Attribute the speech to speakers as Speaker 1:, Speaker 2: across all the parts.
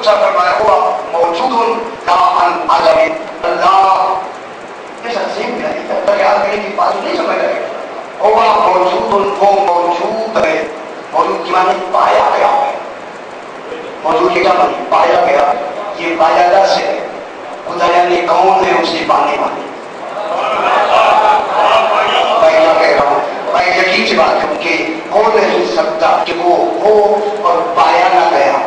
Speaker 1: فرمایا ہوا موجود عالم اللہ. یہ سب سیم نہیں ہے، خیال کرنے کی بات نہیں سمجھ رہے. ہوا موجود، وہ موجود ہے. موجود کی معنی پایا گیا ہے. موجود کے کیا معنی؟ پایا گیا. یہ پایا جا سے ہے. خدا یعنی کون ہے اس کی پانے والی. میں کیا کہہ رہا ہوں؟ میں یقین سے بات کروں کہ ہو نہیں سکتا کہ وہ ہو اور پایا نہ گیا.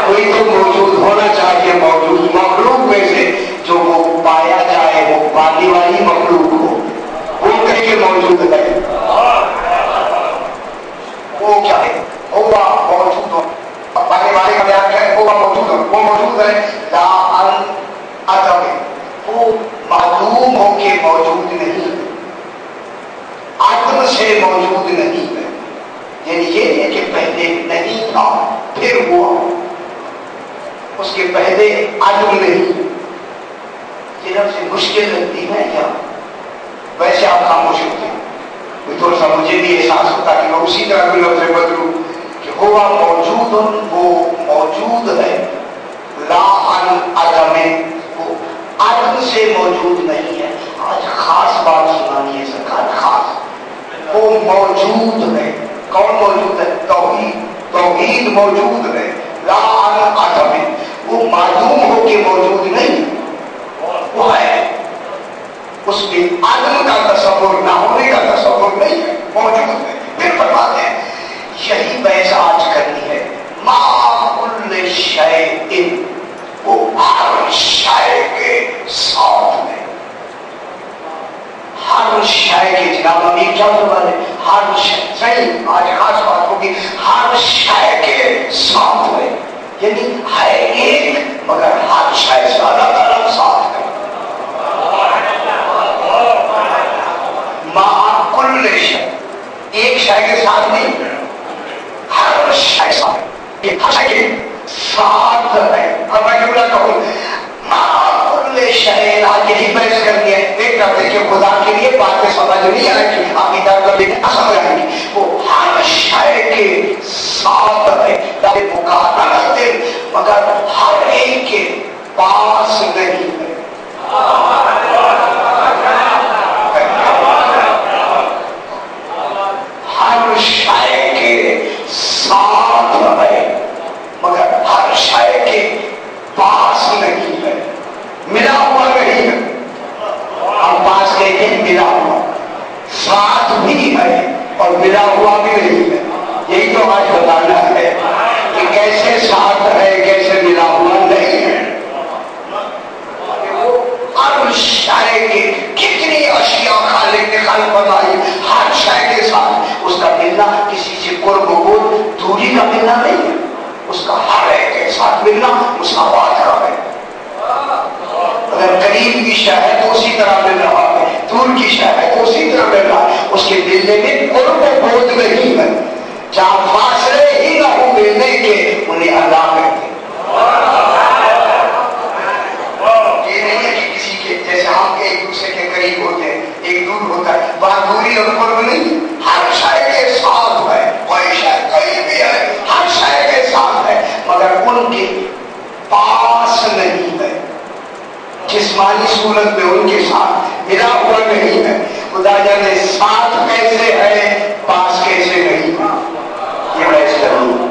Speaker 1: کوئی تو موجود ہونا چاہیے. موجود مخلوق میں سے جو وہ پایا جائے وہ پانے والی مخلوق ہو. وہ کہیں کہ موجود ہے. وہ کیا ہے؟ ہوا موجود ہو. پانے والے کا بیان کیا ہے؟ ہوا موجود ہو. وہ موجود ہے لا عدم. وہ معلوم ہو کہ موجود نہیں. عدم سے موجود نہیں ہے. یعنی یہ ہے کہ پہلے نہیں تھا پھر ہوا. اس کے پہلے عدم نہیں. یہ لفظ مشکل لگتی ہے کیا؟ ویسے آپ خاموش ہوتے ہیں. تھوڑا سا مجھے بھی احساس ہوتا کہ میں اسی طرح بھی لفظ بدلوں کہ ہوا موجود، وہ موجود ہے لا عدم. وہ عدم سے موجود نہیں ہے. آج خاص بات سنانی ہے سرکار، خاص. وہ موجود ہے. کون موجود ہے؟ توحید. توحید موجود ہے لا عدم. وہ معلوم ہو کہ موجود نہیں، وہ ہے. اس میں عدم کا تصور، نہ ہونے کا تصور نہیں ہے، موجود ہے. پھر فرماتے ہیں یہی بحث آج کرنی ہے. ما کل شیء، وہ ہر شے کے ساتھ میں. ہر شے کے، جناب امیر کیا فرما رہے؟ ہر شے. صحیح، آج خاص بات ہوگی. ہر شے کے ساتھ میں، یعنی ہے ایک مگر ہر شے سے اللہ تعالیٰ ساتھ ہے. کل شے، ایک شے کے ساتھ نہیں، ہر شے ساتھ. ہر شے کے ساتھ ہے. اب میں جملہ کہوں کل شے، آج یہی بحث کرنی ہے. ایک لفظ کہ خدا کے لیے باتیں سمجھ نہیں آئے گی، آپ کی طرف سمجھ آئے گی. وہ ہر شے کے ساتھ ہے. مقابلت مگر ہر ایک کے پاس نہیں ہے. ہر شے کے ساتھ ہے مگر ہر شے کے پاس نہیں ہے. ملا ہوا نہیں ہے. ہم پاس کہتے ہیں ملا ہوا. ساتھ بھی ہے اور ملا ہوا بھی نہیں ہے. یہی تو آج بتانا ہے کہ کیسے ساتھ ہے، کیسے ملا ہوا نہیں ہے. ہر شے کے کتنی اشیاء خالق نے خلق بنائی، ہر شے کے ساتھ. اس کا ملنا کسی سے قرب و دوری کا ملنا نہیں ہے. اس کا ہر ایک کے ساتھ ملنا مساوات کا ہے. اگر قریب کی شے ہے تو اسی طرح مل رہا ہے، دور کی شے ہے تو اسی طرح مل رہا ہے. اس کے ملنے میں قرب و بود نہیں ہے. جہاں فاصلے ہی نہ ہو ملنے کے، انہیں اللہ کہتے ہیں. یہ نہیں ہے کہ کسی کے جیسے ہم ایک دوسرے کے قریب ہوتے ہیں، ایک دور ہوتا ہے، وہاں دوری اور قرب نہیں. ہر شے کے ساتھ ہے. کوئی شے کہیں بھی ہے، ہر شے کے ساتھ ہے مگر ان کے پاس نہیں ہے. جسمانی صورت میں ان کے ساتھ ملا ہوا نہیں ہے. خدا جانے ساتھ کیسے ہے، پاس کیسے نہیں. یہ بحث کروں.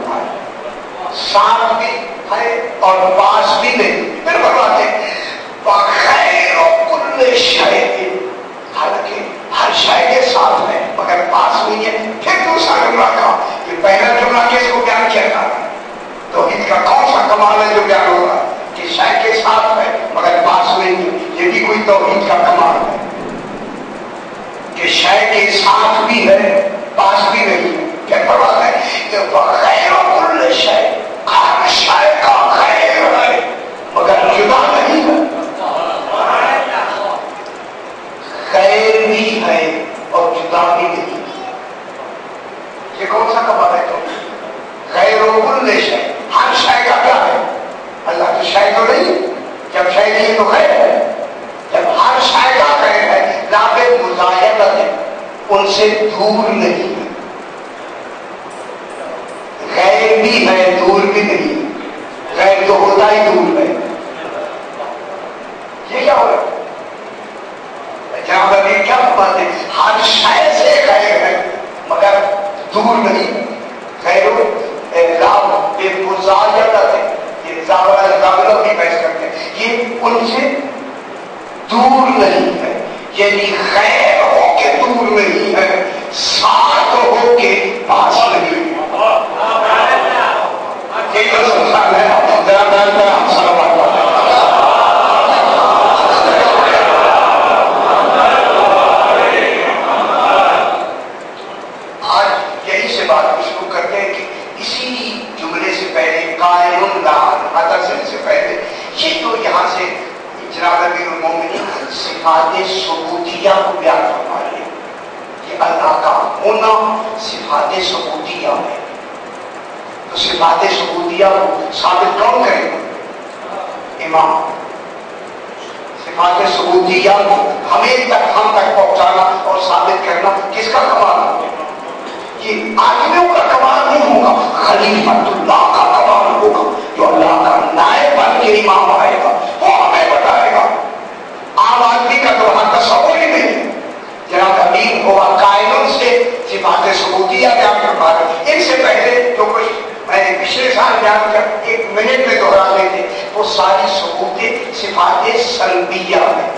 Speaker 1: ساتھ بھی ہے اور پاس بھی نہیں. پھر فرماتے ہیں بخیر کل شے، حالانکہ ہر شے کے ساتھ ہے مگر پاس نہیں ہے. پھر دوسرا جملہ کہا. یہ پہلا جملہ کس کو بیان کیا تھا؟ توحید کا کون سا کمال ہے جو بیان ہو رہا کہ شے کے ساتھ ہے مگر پاس نہیں ہے. یہ بھی کوئی توحید کا کمال ہے کہ شے کے ساتھ بھی ہے پاس بھی نہیں ہے. کیا فرماتا ہے کہ بخیر کل شے، ہر شے کا خیر ہے مگر جدا نہیں ہے. خیر بھی ہے اور جدا بھی نہیں. یہ کون سا کمال ہے؟ تو خیر کل شے، ہر شے کا کیا ہے؟ اللہ کی شے تو نہیں. جب شے نہیں تو خیر ہے. جب ہر شے کا خیر ہے، لابے مزایدت ہے، ان سے دور نہیں ہے. غیر بھی ہے، دور بھی نہیں. زاولوں کی بحث کرتے ہیں، یہ ان سے دور نہیں ہے، یعنی غیر ہو کے دور نہیں ہے، ساتھ ہو کے پاس نہیں ہے۔ یہ جو سنسان ہے ذرا بیان میں ہم سلامات پڑھتے ہیں۔ آج یہی سے بات شروع کرتے ہیں کہ اسی جملے سے پہلے قائم حدث سے پہلے یہ جو یہاں سے جناب امیر المومنین صفات ثبوتیہ کو بیان فرما رہے ہیں، کہ اللہ کا ہونا صفات ثبوتیہ ہے، تو صفات ثبوتیہ کو ثابت کون کرے گا؟ امام۔ صفات ثبوتیہ کو ہمیں تک ہم تک پہنچانا اور ثابت کرنا کس کا کمال ہے؟ یہ آدمیوں کا کمال نہیں ہوگا، خلیفۃ اللہ کا کمال ہوگا، جو اللہ کا نائب بن کے امام آئے گا، وہ ہمیں بتائے گا۔ عام آدمی کا تو وہاں تصور ہی نہیں۔ جناب امیر ہوا قائلوں سے صفات ثبوتیہ بیان کروا رہے، ان سے پہلے جو کچھ میں نے پچھلے سال بیان کیا، ایک منٹ میں دہرا لیتے، وہ ساری ثبوتیں صفات سلبیہ ہیں۔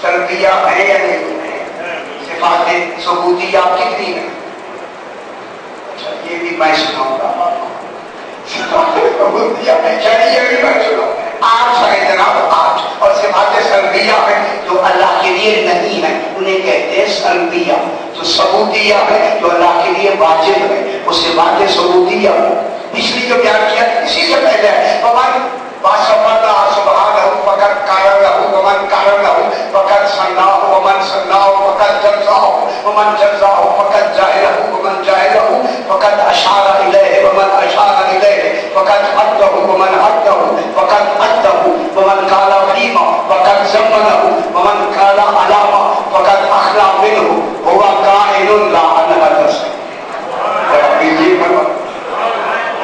Speaker 1: سلبیہ ہے یا نہیں ہے؟ صفات ثبوتیہ کتنی ہیں؟ اچھا یہ بھی میں سناؤں گا، صفات ثبوتیہ چلیے بھی میں سناؤں گا۔ 8 ہے جناب، 8، اور صفات سلبیہ ہے جو اللہ کے لیے نہیں ہے، انہیں کہتے ہیں سلبیہ۔ جو ثبوتیہ ہے جو اللہ کے لیے واجب ہے، وہ صفات ثبوتیہ ہے۔ پچھلی جو بیان کیا اسی سے پہلے ہے، ومن وصفنا سبحانہ فقد قال له ومن قال له فقد صنعه ومن صنعه فقد جزاه ومن جزاه فقد جعله ومن جعله فقد اشار اليه ومن اشار اليه فقد عده ومن عده فقد عده ومن قال فيما فقد زمنه ومن قال علامه فقد اخلى منه هو قائل لا حدث۔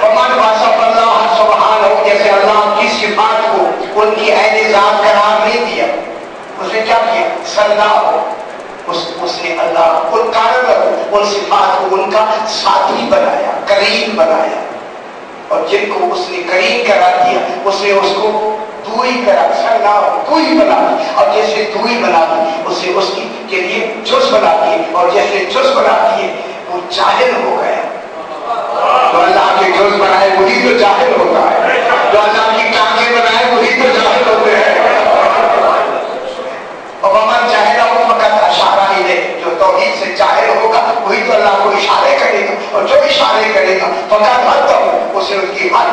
Speaker 1: ومن وصف اللہ سبحانہ، جیسے اللہ کی صفات کو ان کی عین ذات قرار نہیں دیا، اس نے کیا کیا؟ صدا ہو، اس نے اللہ ان کارن ان صفات کو ان کا ساتھی بنایا، کریم بنایا، اور جن کو اس نے کریم قرار دیا اس نے اس کو دوئی کرا، صدا دوئی بنا دی، اور جیسے دوئی بنا دی اسے اس کی کے لیے جز بنا دیے، اور جیسے جز بنا دیے وہ جاہل ہو گیا۔ جو اللہ کے جز بنائے وہی تو جاہل ہوتا ہے، جو اللہ کی ٹانگیں بنائے وہی تو جاہل ہوتے ہیں۔ اور ومن جاہلہ فقط اشارہ الیہ، جو توحید سے جاہل ہوگا وہی تو اللہ کو اشارے کرے گا، اور جو اشارے کرے گا فقط حدہ، اسے اس کی حد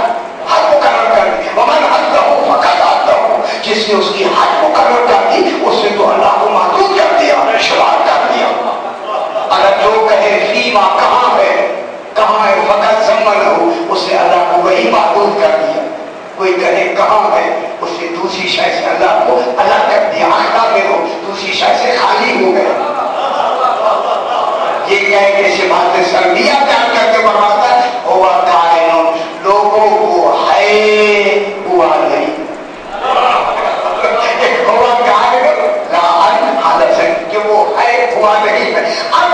Speaker 1: مقرر کر دی۔ ومن حدہ فقط حدہ، جس نے اس کی حد مقرر کر دی اس نے تو اللہ کو محدود کر دیا، شمار کر دیا۔ اگر جو کہے فیما کہاں ہے، کہاں ہے، فقط زمن ہو، اس نے اللہ کو وہی محدود کر دیا۔ کوئی کہے کہاں ہے، اس نے دوسری شے سے اللہ کو الگ کر دیا، آخلا میں ہو، دوسری شے سے خالی ہو گیا۔ یہ کہہ کے صفات سلبیہ بیان کرتے فرماتا ہے ہوا کائن، لوگوں کو ہے ہوا نہیں، ہوا کائن لا حدث، کہ وہ ہے ہوا نہیں ہے۔ اب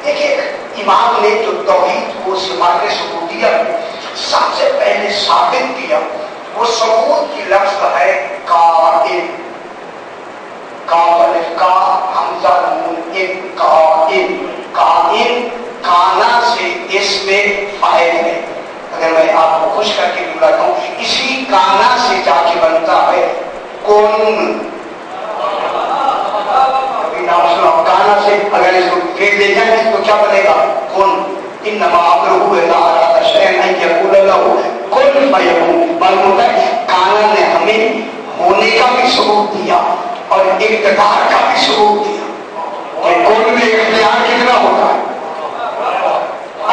Speaker 1: دیکھیے امام نے جو توحید کو صفات ثبوتیہ سب سے پہلے ثابت کیا، وہ ثبوت کی لفظ ہے قائم، کاف الف کا حمزہ نون ایک، قائم، قائم کانا سے اس میں فاعل ہے۔ اگر میں آپ کو خوش کر کے بلاتا ہوں، اسی کانا سے جا کے بنتا ہے کون۔ کانا سے اگر اس کو پھیر دے جائے تو کیا بنے گا؟ کن۔ انما امرہ اذا اراد شیئا ان یقول له کن فیکون۔ معلوم ہوتا ہے کانا نے ہمیں ہونے کا بھی ثبوت دیا اور اقتدار کا بھی ثبوت دیا کہ کن میں اختیار کتنا ہوتا ہے۔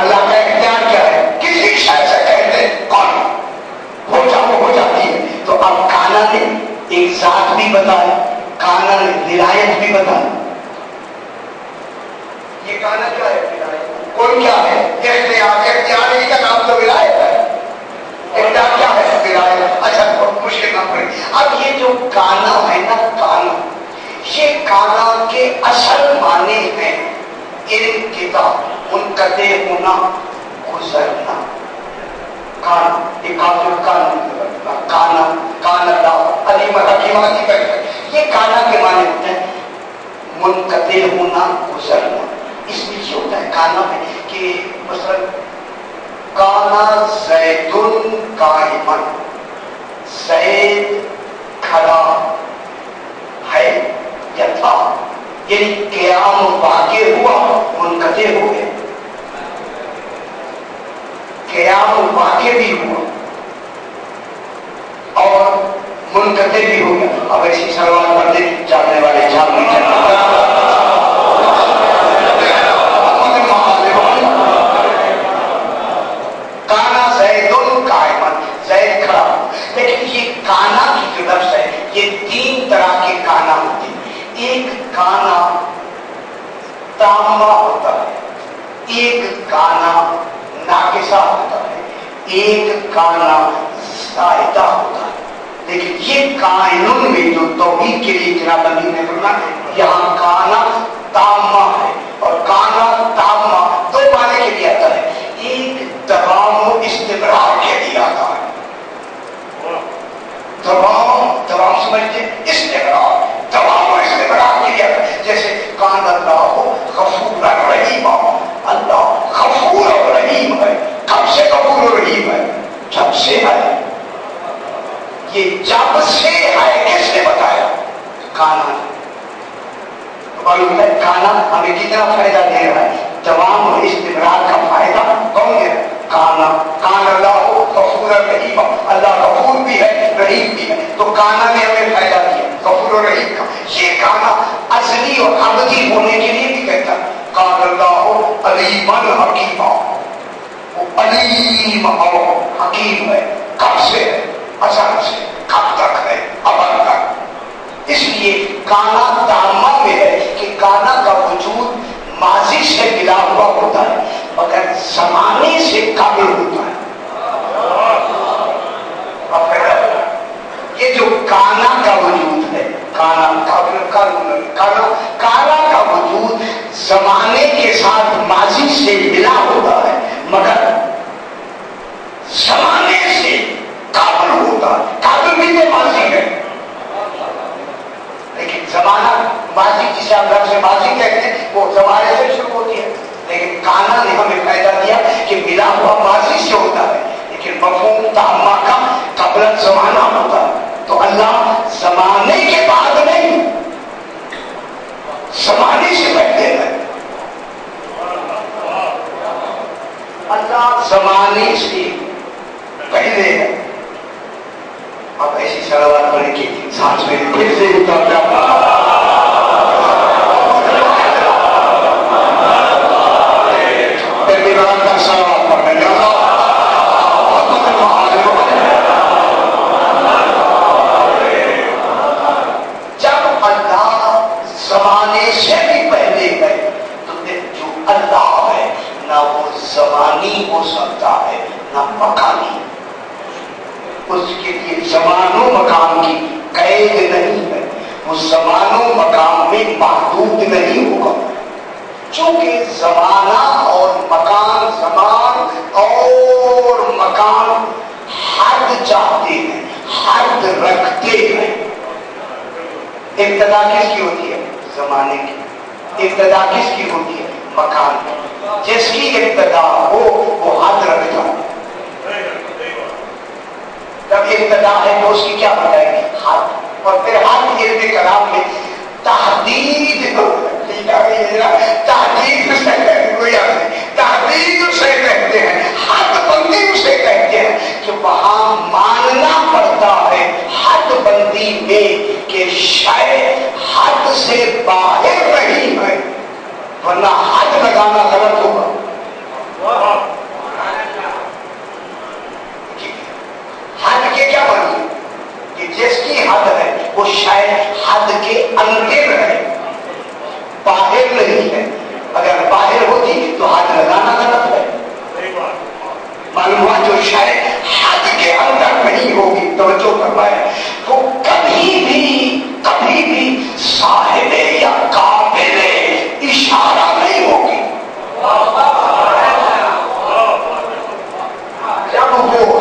Speaker 1: اللہ کا اختیار کیا ہے؟ کسی شے سے کہتے کن ہو جاؤ، ہو جاتی ہے۔ تو اب کانا نے ایک ذات بھی بتایا، کانا نے ولایت بھی بتائی۔ یہ کانا کیا ہے؟ کون کیا ہے؟ اختیار۔ اختیار ہی کا نام تو ولایت ہے۔ اختیار کیا ہے؟ ولایت۔ اچھا بہت مشکل نہ پڑے۔ اب یہ جو کانا ہے نا، کانا، یہ کانا کے اصل معنی ہیں انقطاع، منقطع ہونا، گزرنا۔ کان ایک کانا کانا علیم حکیم یہ کانا کے معنی ہوتے ہیں منقطع ہونا گزرنا. اس میں یہ ہوتا ہے کانا میں کہ مثلا کانا زید قائما زید کھڑا ہے یا تھا یعنی قیام واقع ہوا منقطع ہو گیا قیام واقع بھی ہوا اور منقطع بھی ہو گیا. اب ایسی سلوات پڑھتے جاننے والے جان نہیں کانا زید قائما زید کھڑا. لیکن یہ کانا کی جو لفظ ہے یہ تین طرح کے کانا ہوتے ہیں. ایک کانا تامہ ہوتا ہے ایک کانا ناقصہ ہوتا ہے ایک کانا زائدہ ہوتا ہے. لیکن یہ کائنون میں جو توحید کے لیے جناب علی نے فرمایا یہاں کانا تامہ ہے اور کانا تامہ دو معنی کے لیے آتا ہے. ایک دوام و استمرار کے لیے آتا ہے دوام سمجھتے استمرار دوام و استمرار کے لیے آتا ہے. جیسے کان اللہ غفور رحیم اللہ غفور اور رحیم ہے. کب سے غفور اور رحیم ہے جب سے ہے. یہ جب سے ہے کس نے بتایا کانا معلوم ہے کانا ہمیں کتنا فائدہ دے رہا ہے دوام اور استمرار کا فائدہ کون ہے کانا. کان اللہ غفور رحیم اللہ غفور بھی ہے رحیم بھی ہے تو کانا نے ہمیں فائدہ دیا غفور اور رحیم کا. یہ کانا ازلی اور ابدی ہونے کے لیے بھی کہتا ہے کان اللہ علیم حکیم وہ علیم اور حکیم ہے. کب سے ہے ازل سے کب تک ہے ابد تک. اس لیے کانا تامہ میں ہے کہ کانا کا وجود ماضی سے ملا ہوا ہوتا ہے مگر زمانے سے قابل ہوتا ہے. یہ جو کانا کا وجود ہے کانا کا وجود زمانے کے ساتھ ماضی سے ملا ہوتا ہے مگر زمانے سے قابل ہوتا ہے. قابل بھی تو ماضی ہے لیکن زمانہ ماضی جسے ہم لفظ ماضی کہتے ہیں وہ زمانے سے شروع ہوتی ہے. لیکن کانا نے ہمیں فائدہ دیا کہ ملا ہوا ماضی سے ہوتا ہے لیکن مفہوم تامہ کا قبل زمانہ ہوتا ہے. تو اللہ زمانے کے بعد نہیں زمانے سے پہلے ہے. اللہ زمانے سے پہلے ہے. اب ایسی صلوات پڑھیں کہ سانس میں پھر سے اتر جاتا صلوات پڑھیں جب اللہ زمانے سے بھی پہلے ہے تو جو اللہ ہے نہ وہ زمانی ہو سکتا ہے نہ مکانی. اس کے لیے زمان و مکان کی قید نہیں ہے وہ زمان و مکان میں محدود نہیں ہوگا. چونکہ زمانہ اور مکان زمان اور مکان حد چاہتے ہیں حد رکھتے ہیں. ابتدا کس کی ہوتی ہے زمانے کی ابتدا کس کی ہوتی ہے مکان کی. جس کی ابتدا ہو وہ حد رکھتا ہے. جب ابتدا ہے تو اس کی کیا بتائے گی حد. اور پھر حد علم کلام میں تحدید اسے کہتے ہیں حد بندی اسے کہتے ہیں کہ وہاں ماننا پڑتا ہے حد بندی میں کہ شاید حد سے باہر نہیں ہے ورنہ حد لگانا غلط ہوگا. حد کے کیا معنی کہ جس کی حد ہے وہ شاید حد کے اندر ہے باہر نہیں ہے. اگر باہر ہوتی تو حد لگانا غلط ہے. معلوم ہوا جو شاید حد کے اندر نہیں ہوگی توجہ فرمائے وہ کبھی بھی صاحب یا قابل اشارہ نہیں ہوگی. جب وہ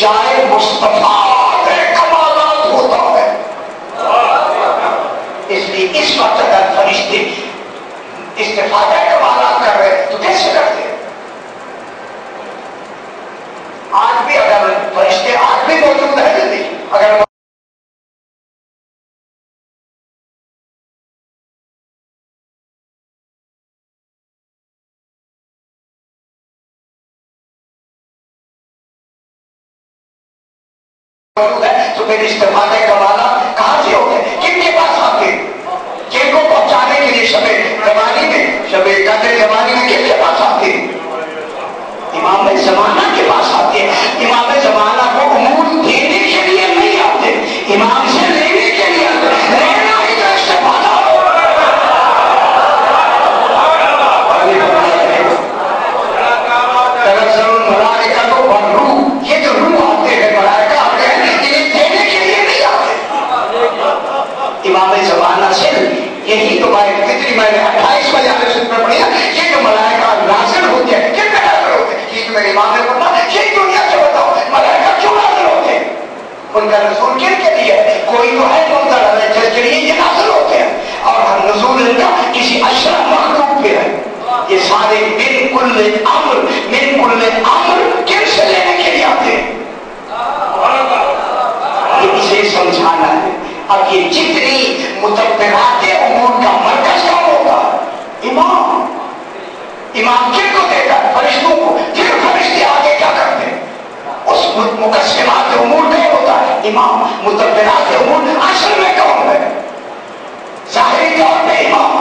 Speaker 1: جائے مصطفیٰ کمالات ہوتا ہے. اس لیے اس وقت اگر فرشتے استفادہ کمالات کر رہے تو کیسے کرتے؟ آج بھی اگر فرشتے آج بھی موجود ہے جلدی اگر تو پھر استفادہ کمالات کہاں سے ہوتے ہیں؟ کن کے پاس آتے ہیں؟ کن کو پہنچانے کے لیے شب زمانی میں شب قدر زمانی میں کن کے پاس آتے ہیں؟ امام زمانہ کے پاس آتے ہیں. امام زمانہ کو امور دینے کے لیے نہیں آتے, امام سے لینے کے لیے آتے. لینا ہی تو استفادہ ہو. یہ جو روح آتے ہیں ملائکہ آتے ہیں انہیں دینے کے لیے نہیں آتے. امام زمانہ سے یہی تو فطری میں نے 28 مجالس میں پڑھی ہے. یہ جو ملائکہ نازل ہوتے ہیں کن کا نازل ہوتے ہیں؟ یہ تو میرے امام نے پڑھا. یہی دنیا سے بتاؤ ملائکہ کیوں نازل ہوتے ہیں؟ ان کا نزول کن کے لیے ہے؟ کوئی تو ہے منتظر ہے جس کے لیے یہ نازل ہوتے ہیں, اور ہر نزول ان کا کسی اشرف مخلوق پہ ہے. یہ سارے من کل امر کن سے لینے کے لیے آتے ہیں؟ یہ اسے سمجھانا ہے. اب یہ جتنی متبرات امور کا مرکز کون ہوگا؟ امام. امام کن کو دے گا؟ فرشتوں کو. پھر فرشتے آگے کیا کرتے ہیں؟ اس مقسمات امور کون ہوتا ہے؟ امام. متبرات امور اصل میں کون ہے؟ ظاہری طور پہ امام.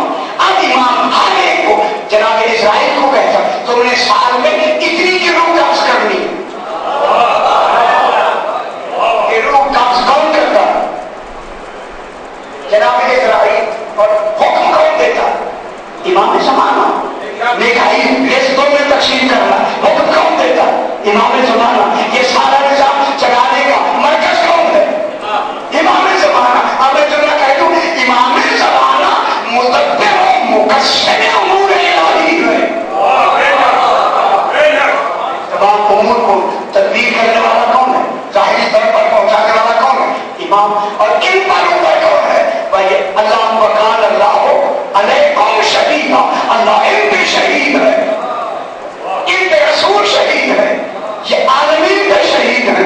Speaker 1: اب امام ہر ایک کو جناب اسرائیل کو کہتا تم نے سال میں اتنی کی روح قبض کرنی. یہ روح قبض کون کرتا؟ جناب اسرائیل. اور حکم کون دیتا؟ امام زمانہ. میکائیل رزقوں میں تقسیم کرنا حکم کون دیتا؟ امام زمانہ. یہ سارا نظام چلانے کا مرکز کون ہے؟ امام زمانہ. اب میں تمہیں کہہ دوں امام زمانہ مدبر و مقسم امور الہی ہے. تمام امور کو تدبیر کرنے والا کون ہے؟ ظاہری طور پر پہنچانے والا کون ہے؟ امام. اور کن باتوں پر کون ہے؟ بھائی اللہ وکان اللہ علیکم شہیدا. اللہ ان پہ شہید ہے, ان پہ رسول شہید ہے, یہ عالمین پہ شہید ہے.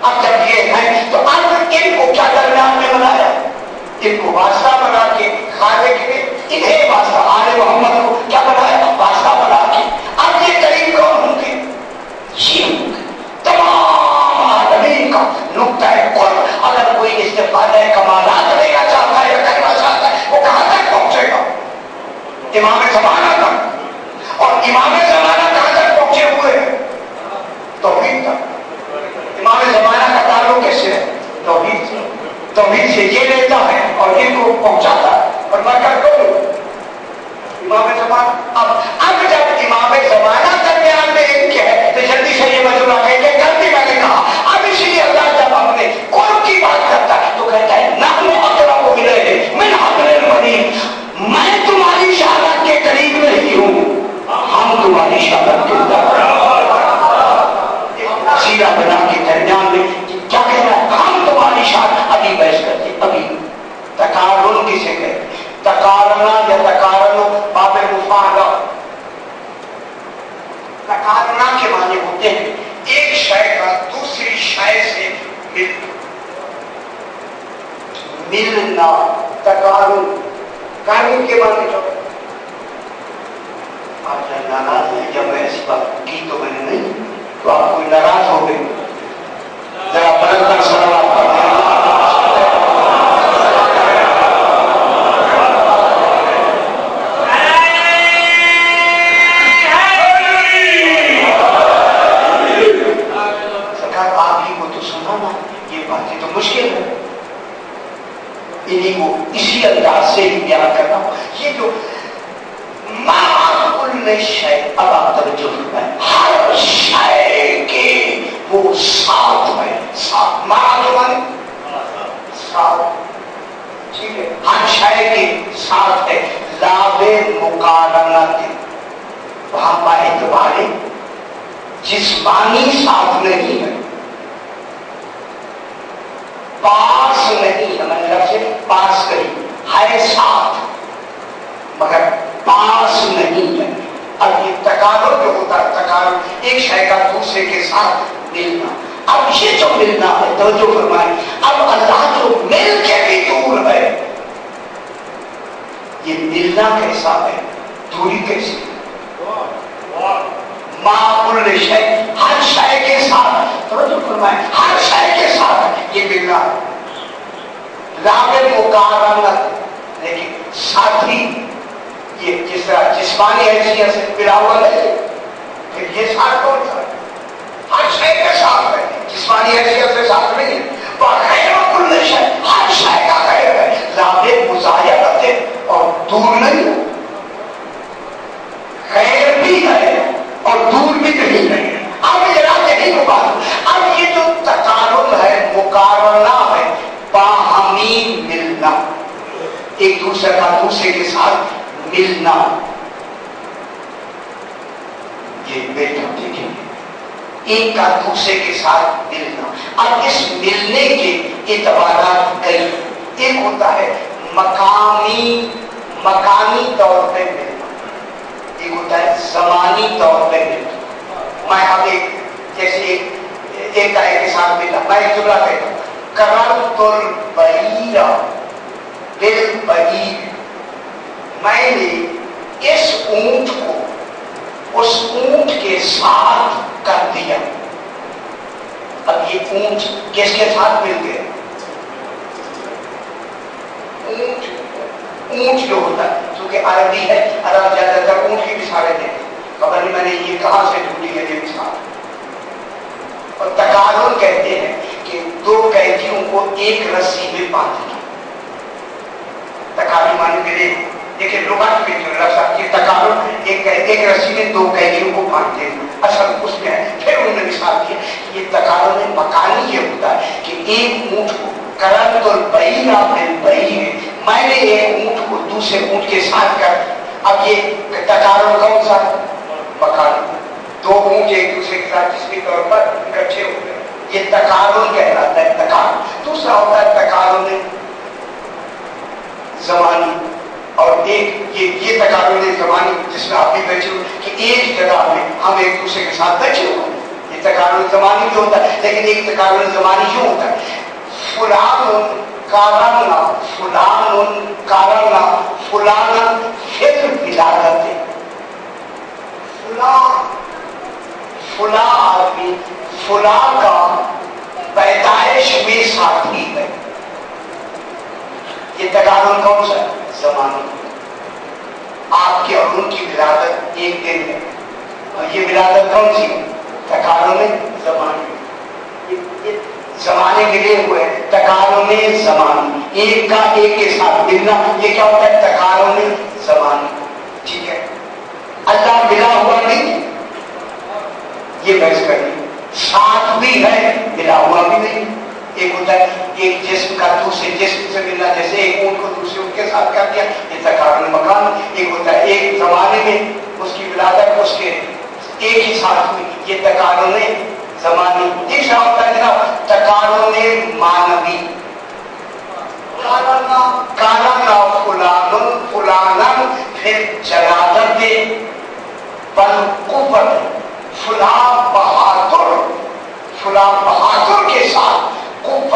Speaker 1: اب جب یہ ہے تو اب ان کو کیا درمیان میں بنایا؟ ان کو واسطہ بنا کے خانے کے لیے انہیں واسطہ آل محمد کو کیا بنایا؟ واسطہ بنا کے. اب یہ قریب کون ہوں گے؟ یہ تمام آدمی کا نقطہ قرب. اگر کوئی استفادہ کمالات لینا چاہتا ہے یا کرنا چاہتا ہے وہ کہاں تک پہنچے گا؟ امام زمانہ تک. اور امام زمانہ کہاں تک پہنچے ہوئے ہیں؟ توحید تک. امام زمانہ کا تعلق کس سے ہے؟ توحید سے. توحید سے یہ لیتا ہے اور ان کو پہنچاتا ہے. اور میں کہتا ہوں امام زمانہ اب جب امام زمانہ درمیان میں ان کے ہے تو جلدی سے یہ مجموعہ ہے کہ غلطی میں نے کہا. اب اس لیے اللہ جب اپنے قرب کی بات کرتا ہے تو کہتا ہے نحن اقرب الیہ من حبل الورید. میں تمہاری شہادت کے قریب نہیں ہوں, ہم تمہاری شہادت کے سیدھا بنا کے درمیان میں کیا کہہ رہا ہے؟ ہم تمہاری شہادت. ابھی بحث کرتے ابھی تقارن کسے کہتے؟ تقارنا یا تقارنو باب مفاعلہ. تقارنا کے معنی ہوتے ہیں ایک شے کا دوسری شے سے ملنا. تقارن قانون کے معنی جو آپ ناراض ہیں جب میں ایسی بات کی تو میں نے نہیں, تو آپ کوئی ناراض ہو گئے. ذرا بلند کر سلام پڑھتے ہیں. مشکل ہے انہیں کو اسی انداز سے ہی بیان کرنا. یہ جو معقول شے, اب آپ توجہ فرمائیں, ہر شے کے وہ ساتھ ہے. ساتھ معلوم ساتھ, ٹھیک ہے, ہر شے کے ساتھ ہے. لاب مقارنت وہاں پر اعتبار جسمانی ساتھ نہیں ہے، پاس نہیں ہے، میں نے لفظ پاس کری ہے، ساتھ مگر پاس نہیں ہے۔ اب یہ تقارب جو ہوتا ہے، تقارب ایک شے کا دوسرے کے ساتھ ملنا، اب یہ جو ملنا ہے توجہ فرمائیں، اب اللہ جو مل کے بھی دور ہے، یہ ملنا کیسا ہے، دوری کیسی ہے؟ معقول شے، ہر شے کے ساتھ توجہ فرمائیں، ہر شے کے ساتھ یہ ملنا ہے، لابد مقارنت، لیکن ساتھی یہ جس طرح جسمانی حیثیت سے ملا ہوا ہے، پھر یہ ساتھ کون سا ہے؟ ہر شے کے ساتھ ہے، جسمانی حیثیت سے ساتھ نہیں ہے، بغیر کل شے، ہر شے کا غیر ہے، لابد مزایدت ہے اور دور نہیں ہے، غیر بھی ہے اور دور بھی نہیں ہے۔ اب ذرا یہی کو بات، اب یہ جو تقارب ہے، مقارنہ ہے، باہمی ملنا، ایک دوسرے کا دوسرے کے ساتھ ملنا، یہ بیٹا دیکھیں ایک کا دوسرے کے ساتھ ملنا۔ اب اس ملنے کے اعتبارات کئی، ایک ہوتا ہے مکانی طور پہ ملنا، ایک ہوتا ہے زمانی طور پہ ملنا۔ میں اب جیسے ایک کا ایک کے ساتھ ملنا، میں ایک جملہ کہتا ہوں، کرمت البعیر بالبعیر، میں نے اس اونٹ کو اس اونٹ کے ساتھ کر دیا۔ اب یہ اونٹ کس کے ساتھ مل گئے؟ اونٹ جو ہوتا ہے، چونکہ عربی ہے، عرب زیادہ تر اونٹ کی مثالیں دیتے ہیں، خبر نہیں میں نے یہ کہاں سے ڈھونڈی ہے یہ مثال۔ اور تقارن کہتے ہیں کہ دو قیدیوں کو ایک رسی میں باندھ دیا، تقارن معنی کے لیے دیکھیں لغت میں جو لفظ آتی ہے تقارن، ایک رسی میں دو قیدیوں کو باندھتے ہیں، اصل اس میں ہے۔ پھر انہوں نے مثال دیا کہ یہ تقارن مکانی یہ ہوتا ہے کہ ایک اونٹ کو کرمت البعیر بالبعیر، میں نے ایک اونٹ کو دوسرے اونٹ کے ساتھ کر، اب یہ تقارن کون سا؟ مکانی، دو اونٹ ایک دوسرے کے ساتھ جسمی طور پر اکٹھے ہو گئے، یہ تقارن کہلاتا ہے۔ تقارن دوسرا ہوتا ہے تقارن زمانی، اور ایک یہ تقارن زمانی جس میں آپ بھی بیٹھے ہو کہ ایک جگہ میں ہم ایک دوسرے کے ساتھ بیٹھے ہو، یہ تقارن زمانی بھی ہوتا ہے۔ لیکن ایک تقارن زمانی یوں ہوتا ہے، فلان کارنا فلان کارنا فلان فکر ولادت، فلاں آدمی فلاں کا پیدائش میں ساتھی ہے، یہ تقارن کون سا ہے؟ زمانی۔ آپ کے اور ان کی ولادت ایک دن ہے، اور یہ ولادت کون سی ہے؟ تقارن زمانی، زمانے کے لیے ہوئے تقارن زمانی، ایک کا ایک کے ساتھ ملنا، یہ کیا ہوتا ہے؟ تقارن زمانی، ٹھیک ہے۔ اللہ ملا ہوا نہیں، یہ بحث کرنی، ساتھ بھی ہے ملا ہوا بھی نہیں۔ ایک ہوتا ہے ایک جسم کا دوسرے جسم سے ملنا، جیسے ایک اونٹ کو دوسرے اونٹ کے ساتھ کر دیا، یہ تقارن مکان۔ ایک ہوتا ہے ایک زمانے میں اس کی ولادت اس کے ایک ہی ساتھ ہوئی، یہ تقارن زمانی۔ تیسرا ہوتا ہے جناب تقارن مانوی، کارنا فلان فلانن پھر جلالت بالقوت، فلاں بہادر کے ساتھ قوت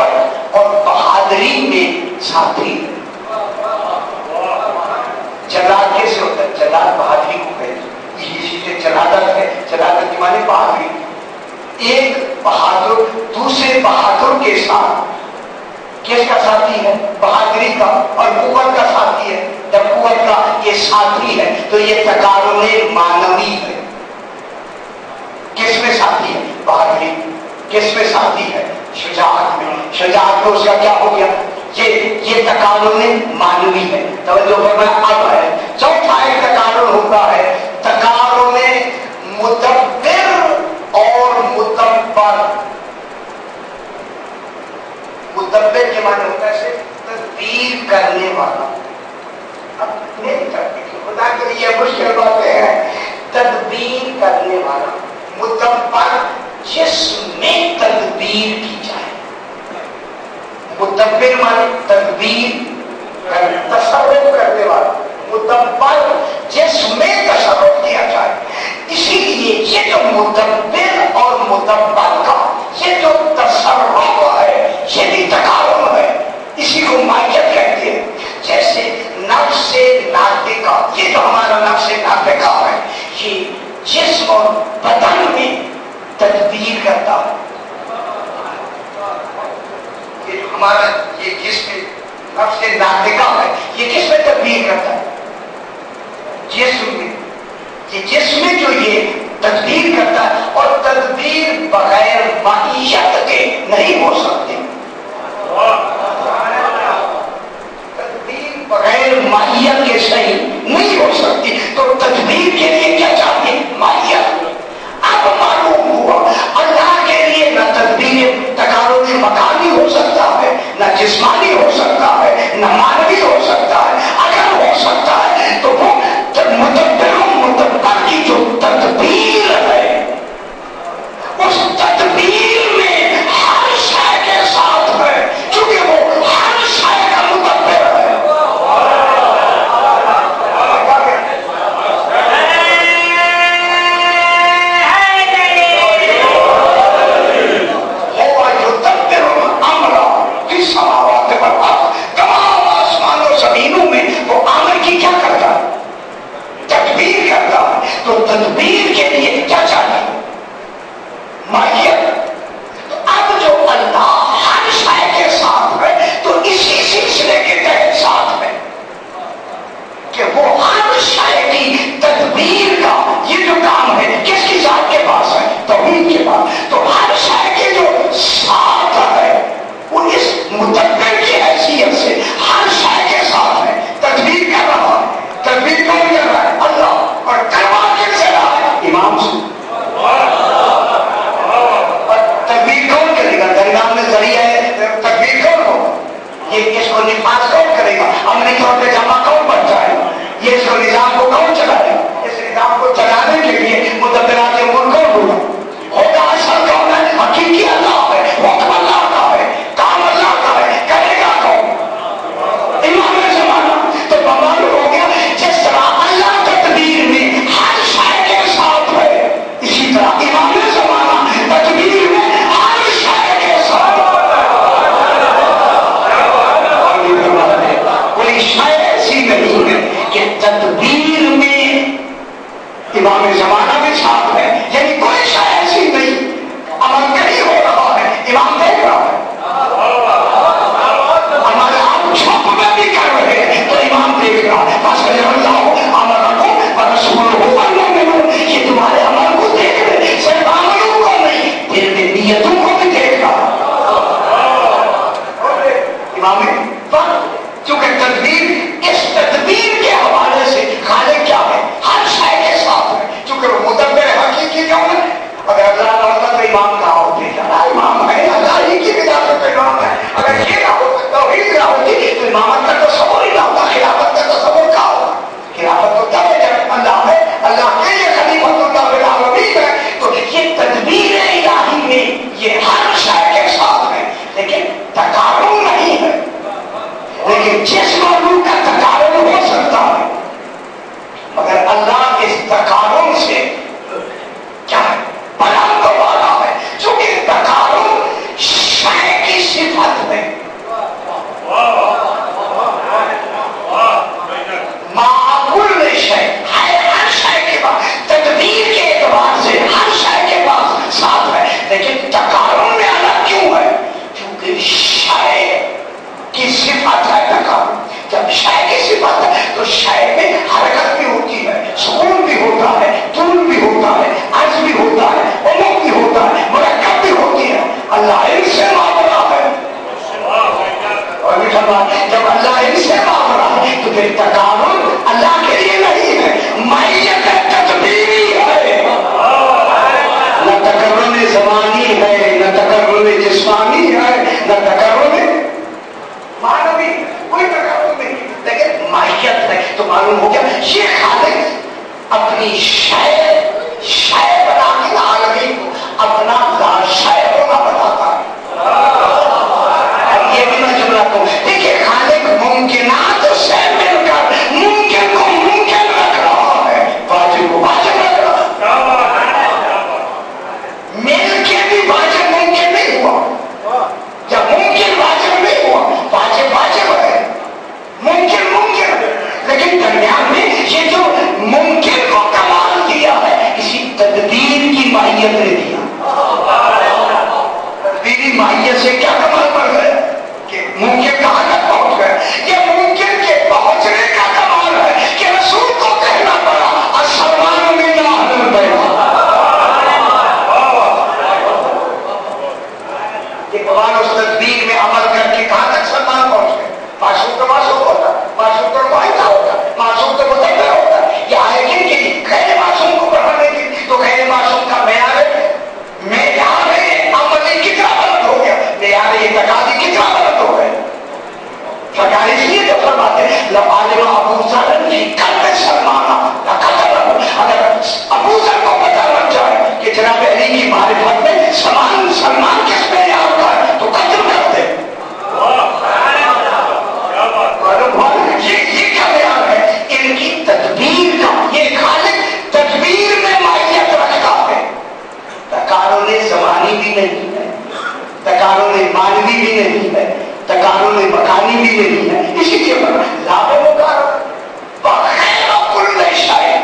Speaker 1: اور بہادری میں ساتھی۔ جلال کیسے ہوتا ہے؟ جلال بہادری کو کہتے ہیں، اسی سے جلالت ہے، جلالت کی معنی بہادری۔ ایک بہادر دوسرے بہادر کے ساتھ کس کا ساتھی ہے؟ بہادری کا، اور قوت کا ساتھی ہے، جب قوت کا یہ ساتھی ہے تو یہ تقارن مانوی ہے۔ کس میں ساتھی ہے؟ بہادری۔ کس میں ساتھی ہے؟ شجاعت میں۔ شجاعت میں اس کا کیا ہو گیا؟ یہ تقارن مانوی ہے۔ توجہ فرمائیں، اب ہے چوتھا ایک تقارن ہوتا ہے تقارن مدبر اور مدبر۔ مدبر کے معنی ہوتا ہے تدبیر کرنے والا۔ اب نہیں کرتے خدا کے لیے مشکل باتیں ہیں، تدبیر کرنے والا، مدبر جس میں تدبیر کی جائے. مدبر مانے تدبیر تصرف کرنے والا. مدبر جس میں تصرف کیا جائے. اسی لیے یہ جو مدبر اور مدبر کا یہ جو تصرف ہے یہ بھی تقارن ہے. اسی کو مائیت کہتے ہیں. جیسے نفس ناطقہ، یہ جو ہمارا نفس ناطقہ ہے یہ جسم اور بدن میں تدبیر کرتا ہے. یہ ہمارا یہ جسم نفس ناطقہ ہے یہ کس میں تدبیر کرتا ہے؟ جسم میں. یہ جسم میں جو یہ تدبیر کرتا ہے اور تدبیر بغیر معیت کے نہیں ہو سکتی. تدبیر بغیر معیت کے صحیح نہیں ہو سکتی. تو تدبیر کے لیے کیا چاہیے؟ معیت. اب معلوم ہوا اللہ کے لیے نہ تدبیر تقارن مکانی ہو سکتا ہے، نہ جسمانی ہو سکتا ہے، نہ مانوی ہو سکتا ہے. اگر ہو سکتا ہے تو وہ مدبر کی جو تدبیر ہے اس تدبیر میں ہر شے کے ساتھ ہے کیونکہ وہ ہر شے کا مدبر ہے. تمام آسمان و زمینوں میں وہ امر کی کیا کرتا ہے؟ تدبیر کرتا ہے. تو تدبیر کے لیے کیا چاہیے؟ ماہیت. تو اب جو اللہ ہر شے کے ساتھ ہے تو اسی سلسلے کے تحت ساتھ ہے کہ وہ ہر شے کی تدبیر کا یہ جو کام ہے کس کی ذات کے پاس ہے؟ توحید کے پاس. تو ہر شے کے جو ساتھ ہے وہ اس مدبر کی حیثیت سے ہر شے کے ساتھ ہے. تدبیر کر رہا ہے. تدبیر کون کر رہا ہے؟ اللہ. اور کروا کس سے رہا ہے؟ امام سے. اور تدبیر کون کرے گا؟ درگاہ میں ذریعہ ہے تدبیر کون ہو؟ یہ اس کو نفاذ کون کرے گا؟ عملی طور پہ جمع کون بنتا ہے؟ یہ اس کو نظام کو کون چلائے گا؟ اس نظام کو چلانے کے لیے مدبرات امور کون ہوگا؟ ہوگا اصل کون ہے؟ حقیقی اللہ ہے. حکم اللہ کا ہے. کام اللہ کا ہے. کرے گا کون؟ امام زمانہ. تو معلوم ہو گیا جس طرح اللہ تدبیر میں ہر شے کے ساتھ ہے اسی طرح امام زمانہ تدبیر میں ہر شے کے ساتھ. کوئی شے ایسی نہیں ہے کہ تدبیر میں امام زمانہ بھی ساتھ ہے. یعنی کوئی شے ایسی نہیں عمل نہیں ہو رہا ہے امام دیکھ رہا ہے. ہمارے آپ چھپ میں بھی کر رہے ہیں تو امام دیکھ رہا ہے. بس اللہ عمل کو رسول ہو یہ تمہارے عمل کو دیکھ رہے صرف عملوں کو نہیں پھر بھی نیتوں کو بھی دیکھ رہا. امام چونکہ تدبیر اس تدبیر کے حوالے سے خالق کیا ہے؟ ہر شے کے ساتھ ہے. چونکہ وہ مدبر حقیقی کیوں ہے؟ اگر اللہ نہ ہوتا تو امام کہاں ہوتے؟ امام ہے اللہ ہی کی بنا سے امام ہے. اگر یہ نہ ہوتا توحید نہ ہوتی تو امامت کا تصور ہی نہ ہوتا. خلافت کا تصور کیا ہوگا؟ خلافت تو کیا ہے جب اللہ ہے. اللہ کے لیے خلیفۃ اللہ بالعالمین ہے. تو یہ تدبیر الہی میں یہ ہر شے کے ساتھ ہے لیکن تقارن نہیں ہے. لیکن جس معلوم کا تقارن ہو سکتا ہے مگر اللہ اس تقارن سے کیا ہے؟ بلند والا ہے. چونکہ تقارن شے کی صفت ہے. معقول شے ہے ہر شے کے پاس. تدبیر کے اعتبار سے ہر شے کے پاس ساتھ ہے لیکن تقارن میں الگ کیوں ہے؟ کیونکہ شے کی صفت ہے تقارن. جب شے کی صفت ہے تو شے میں حرکت بھی ہوتی ہے، سکون بھی ہوتا ہے، طول بھی ہوتا ہے، عرض بھی ہوتا ہے، عمق بھی ہوتا ہے، مرکب بھی ہوتی ہے. اللہ ان سے معاملہ ہے. اور جب اللہ ان سے معاملہ ہے تو پھر تقارن اللہ کے لیے نہیں ہے. مائیت تدبیری ہے. نہ تقرن زمانی ہے، نہ تقرن جسمانی ہے، نہ تقرن مانوی. کوئی تقرن نہیں لیکن ماہیت ہے. تو معلوم ہو گیا یہ خالق اپنی شے بنا کے عالم معیت سے کیا کمال بڑھ گئے کہ ممکن کہاں تک پہنچ گئے. یہ ممکن کے پہنچنے کا کمال ہے کہ رسول کو کہنا پڑا السلمان من اہل البیت. یہ قرآن اس تدبیر میں عمل کر کے کہاں تک سلمان پہنچ گئے. معصوم تو معصوم ہوتا, معصوم تو معاہدہ ہوتا, معصوم تو متبع ہوتا. یہ آئے کن کی غیر معصوم کو بڑھانے کی, تو غیر معصوم کا معیار عملی کتنا غلط ہو گیا, معیار اعتقادی کتنا غلط ہو گیا. سرکار اس لیے جو فرماتے ہیں لعالم ابو ذر قلب سلمان, اگر ابو ذر کو پتہ لگ جائے کہ جناب علی کی معرفت میں سلمان کس معیار کا ہے تو قتل کرتے. یہ کیا بیان ہے ان کی تدبیر کا. یہ خالق تدبیر میں ماہیت رکھتا ہے. تقارن زمانی بھی نہیں ہے, تقارن مانوی بھی نہیں ہے, تقارن مکانی بھی نہیں ہے. اسی لیے لاب مقارن بخیر کل شیء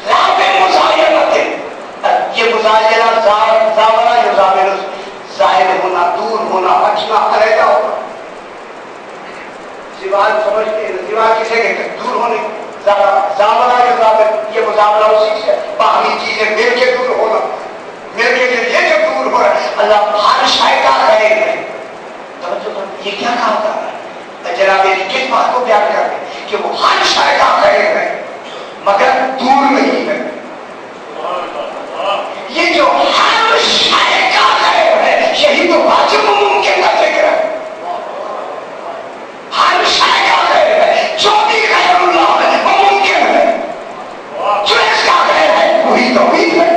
Speaker 1: لاب مزاحمت. یہ مزاحمت زاورہ جو ظاہر ہونا, دور ہونا, ہٹنا, علیحدہ ہونا. سوال سمجھتے ہیں, سوال کسے کہتے ہیں؟ دور ہونے. زاورہ جو ظاہر, یہ مزاورہ اسی سے باہمی چیزیں مل کے دور ہونا, مل کے یہ جو دور ہو رہا ہے. اللہ ہر شے کا خیر ہے. یہ کیا کہا تھا جناب کس بات کو بیان کر رہے ہیں کہ وہ ہر شے کا خیر ہے مگر دور نہیں ہے. یہ جو ہر شے کا خیر ہے یہی تو واجب ممکن کا ذکر ہے. ہر شے کا خیر ہے, جو بھی خیر اللہ ہے وہ ممکن ہے. جو اس کا خیر ہے وہی توحید ہے,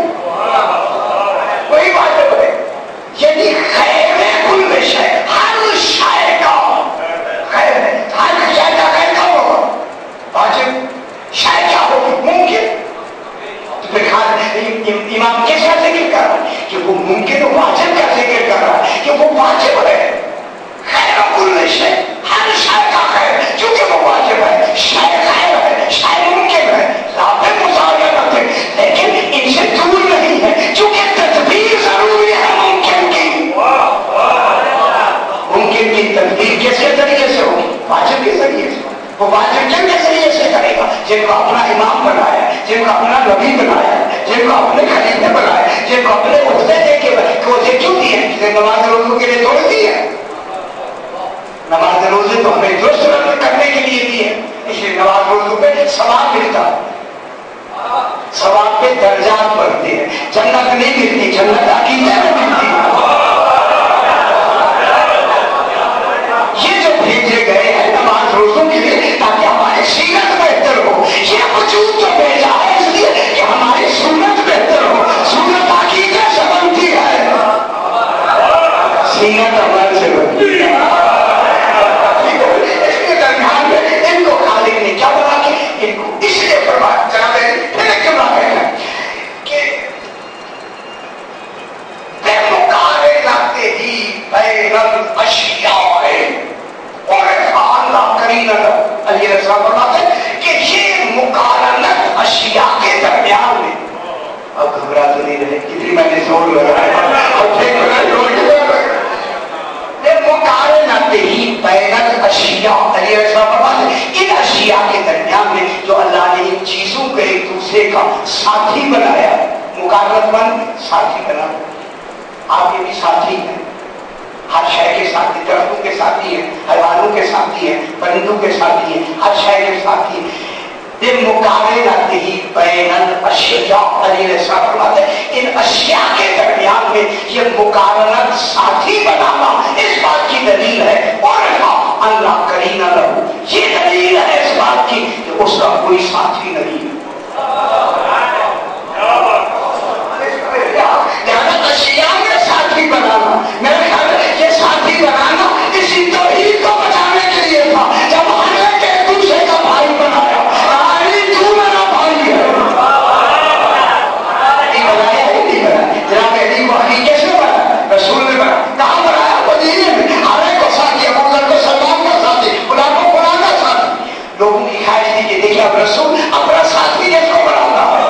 Speaker 1: وہی واجب ہے. یعنی خیر کل شے, ہر شے کا خیر ہے. ہر شے کا خیر کب ہوگا؟ واجب شے کیا ہو ممکن. تو پھر امام کیسا ذکر کر رہا ہے کہ وہ ممکن و واجب کا ذکر کر رہا ہے کہ وہ واجب ہے. خیر کل شے, ہر شے کا خیر, چونکہ وہ واجب ہے. شے خیر ہے, شے ممکن ہے, رابطے مزاحمت ہے, لیکن ان سے دور نہیں ہے چونکہ تدبیر ضروری ہے ممکن کی. ممکن کی تدبیر کس کے ذریعے سے ہوگی؟ واجب کے ذریعے سے. وہ واجب کن کے ذریعے سے کرے گا؟ جن کو اپنا امام بنایا, جن کو اپنا نبی بنایا, جن کو اپنے خلیفے بنایا, جن کو اپنے عہدے دے کے عہدے کیوں دیے؟ جسے نماز روزوں کے لیے توڑ دی ہے. نماز روزے تو ہمیں درست کرنے کے لیے دیے, اس لیے نماز روزوں پہ ثواب ملتا ہے. ثواب پہ درجات بڑھتے ہیں. جنت نہیں ملتی, جنت عقیدے میں ملتی ہے. یہ جو بھیجے گئے ہیں نماز روزوں کے لیے تاکہ ہماری سیرت بہتر ہو. یہ وجود تو بھیجا ہے اس لیے کہ ہماری سنت بہتر ہو. سنت عقیدے سے بنتی ہے, سیرت عمل سے بنتی ہے. اس کے درمیان میں ان کو خالق نے کیا بنا کے ان کو اس لیے فرمایا جناب پھر ایک جملہ کہنا کہ بے مقارن لگتے ہی بین الاشیاء اور اللہ کریم علیہ السلام فرماتے ہیں کہ یہ مقارنت اشیاء کے درمیان میں. اب گھبرا تو نہیں رہے, کتنی میں نے زور لگایا, مقارنت ہی بین الاشیاء علیہ السلام فرماتے ہیں ان اشیاء کے درمیان میں جو اللہ نے ان چیزوں کو ایک دوسرے کا ساتھی بنایا. مقارنت من ساتھی بنا, آپ یہ بھی ساتھی ہیں, ہر شے کے ساتھی, درختوں کے ساتھی ہیں, حیوانوں کے ساتھی ہیں, پرندوں کے ساتھی ہیں, ہر شے کے ساتھی ہیں. یہ مقارنت ہی بین الاشیاء علیہ السلام فرماتے ہیں ان اشیاء کے درمیان میں یہ مقارنت ساتھی بنانا اس بات کی دلیل ہے. اور اللہ کریم لہو, یہ دلیل ہے اس بات کی کہ اس کا کوئی ساتھی نہیں ہے. اشیاء میں ساتھی بنانا, میرے خیال میں یہ ساتھی بنانا اسی توحید کو بچانے کے لیے تھا. جب ہم نے ایک دوسرے کا بھائی بنایا, تو میرا بھائی ہے. بنایا ہی نہیں بنا. جناب علی کو علی کیسے بنا؟ رسول نے بنا. کہاں بنایا؟ مدینے میں. ہر ایک کو ساتھی, ابو بکر کو سلمان کا ساتھی, غلام کو قرآن کا ساتھی. لوگوں کی خواہش تھی کہ دیکھیے اب رسول اپنا ساتھی کس کو بناتا ہے,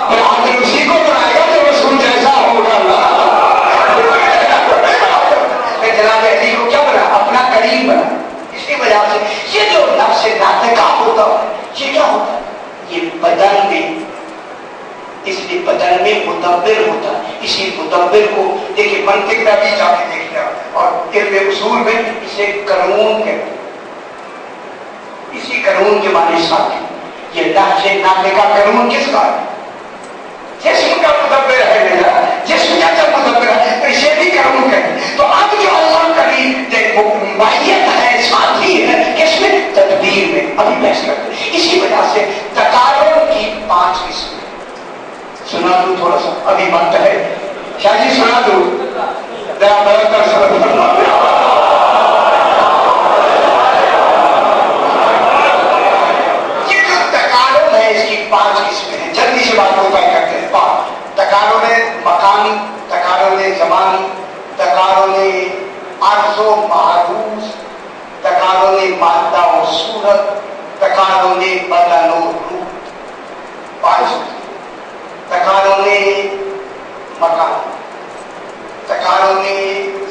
Speaker 1: پھر آخر اسی کو بنائے گا جو رسول جیسا ہوگا. مدبر ہوتا ہے. اسی مدبر کو دیکھیے منطق میں بھی جا کے دیکھ لیا اور علم اصول میں اسے قانون کہتے ہیں. اسی قانون کے معنی ساتھی یہ لہجے نامے کا قانون کس کا ہے؟ جسم کا مدبر ہے میرا جسم کا جب مدبر ہے تو اسے بھی قانون کہتے ہیں. تو اب جو اللہ کری ماہیت ہے ساتھی ہے کس میں تدبیر میں ابھی بحث کرتے ہیں. اسی وجہ سے تقارن کی 5 قسمیں سنا دوں تھوڑا سا ابھی وقت ہے. شاہ جی سنا دوں ذرا بڑھ کر سبق فرما. یہ جو تقارن ہے اس کی 5 قسمیں ہیں. جلدی سے بات کو طے کرتے ہیں. 5 تقارن مکانی، تقارن زمانی، تقارن عرض و معروض، تقارن مادہ و صورت، تقارن بدن و روح. 5 تقارن مکان، تقارن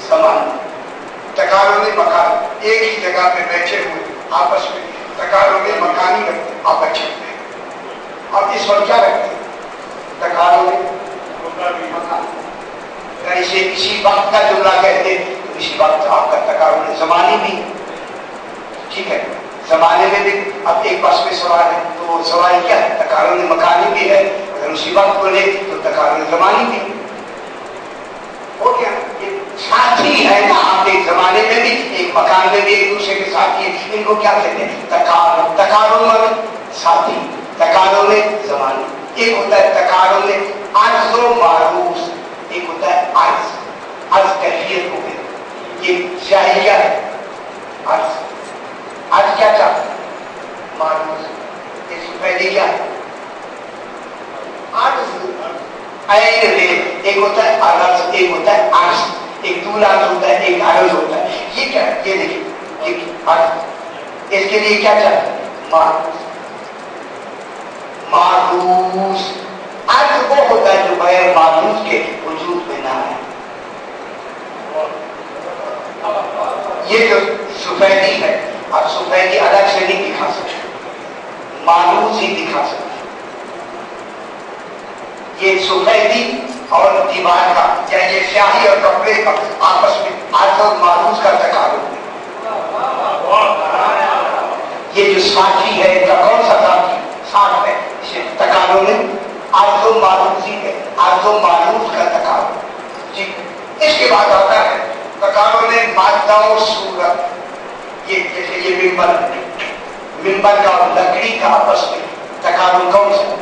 Speaker 1: زمان، تقارن مکان. ایک ہی جگہ پہ بیٹھے ہوئے آپس میں تقارن مکانی رکھتے ہیں. آپ بچے ہوئے اب اس وقت کیا رکھتے ہیں؟ تقارن مکان. اسے اسی وقت کا جملہ کہتے ہیں تو اسی وقت آپ کا تقارن زمانی بھی. ٹھیک ہے زمانے میں بھی اب ایک بس میں سوال ہے تو وہ سوال کیا ہے؟ تقارن مکانی بھی ہے. اگر اسی وقت بولے تو تقارن زمانی بھی ہو گیا. یہ ساتھی ہے نا آپ ایک زمانے میں بھی ایک مکان میں بھی ایک دوسرے کے ساتھی ہیں. ان کو کیا کہتے ہیں؟ تقارن. تقارن ساتھی، تقارن زمانی. ایک ہوتا ہے تقارن عرض و معروض، ایک ہوتا ہے عرض. عرض کیفیت ہو گئی. یہ شاہی کیا ہے؟ عرض. عرض کیا چاہتا ہے؟ معروض. اس سے پہلے کیا ہے؟ عرض. ایک ہوتا ہے عرض، ایک ہوتا ہے عرض. ایک طول عرض ہوتا ہے، ایک عرض ہوتا ہے. یہ کیا ہے؟ یہ دیکھیں یہ عرض. اس کے لیے کیا چاہتا ہے؟ معروض. معروض. عرض وہ ہوتا ہے جو بغیر معروض کے وجود میں نہ ہے. یہ جو سفیدی ہے آپ سفیدی الگ سے نہیں دکھا سکتے، معروض ہی دکھا سکتے. یہ سفیدی اور دیوار کا یا یہ سیاہی اور کپڑے کا آپس میں عرض اور معروض کا تقارن ہے. یہ جو ساتھی ہے ان کا کون سا ساتھی؟ ساتھ ہے. اسے تقارن ہے عرض و معروض ہی ہے. عرض و معروض کا تقارن. جی اس کے بعد آتا ہے تقارن مادہ و صورت. یہ جیسے یہ ممبر، ممبر کا اور لکڑی کا آپس میں تقارن کون سا؟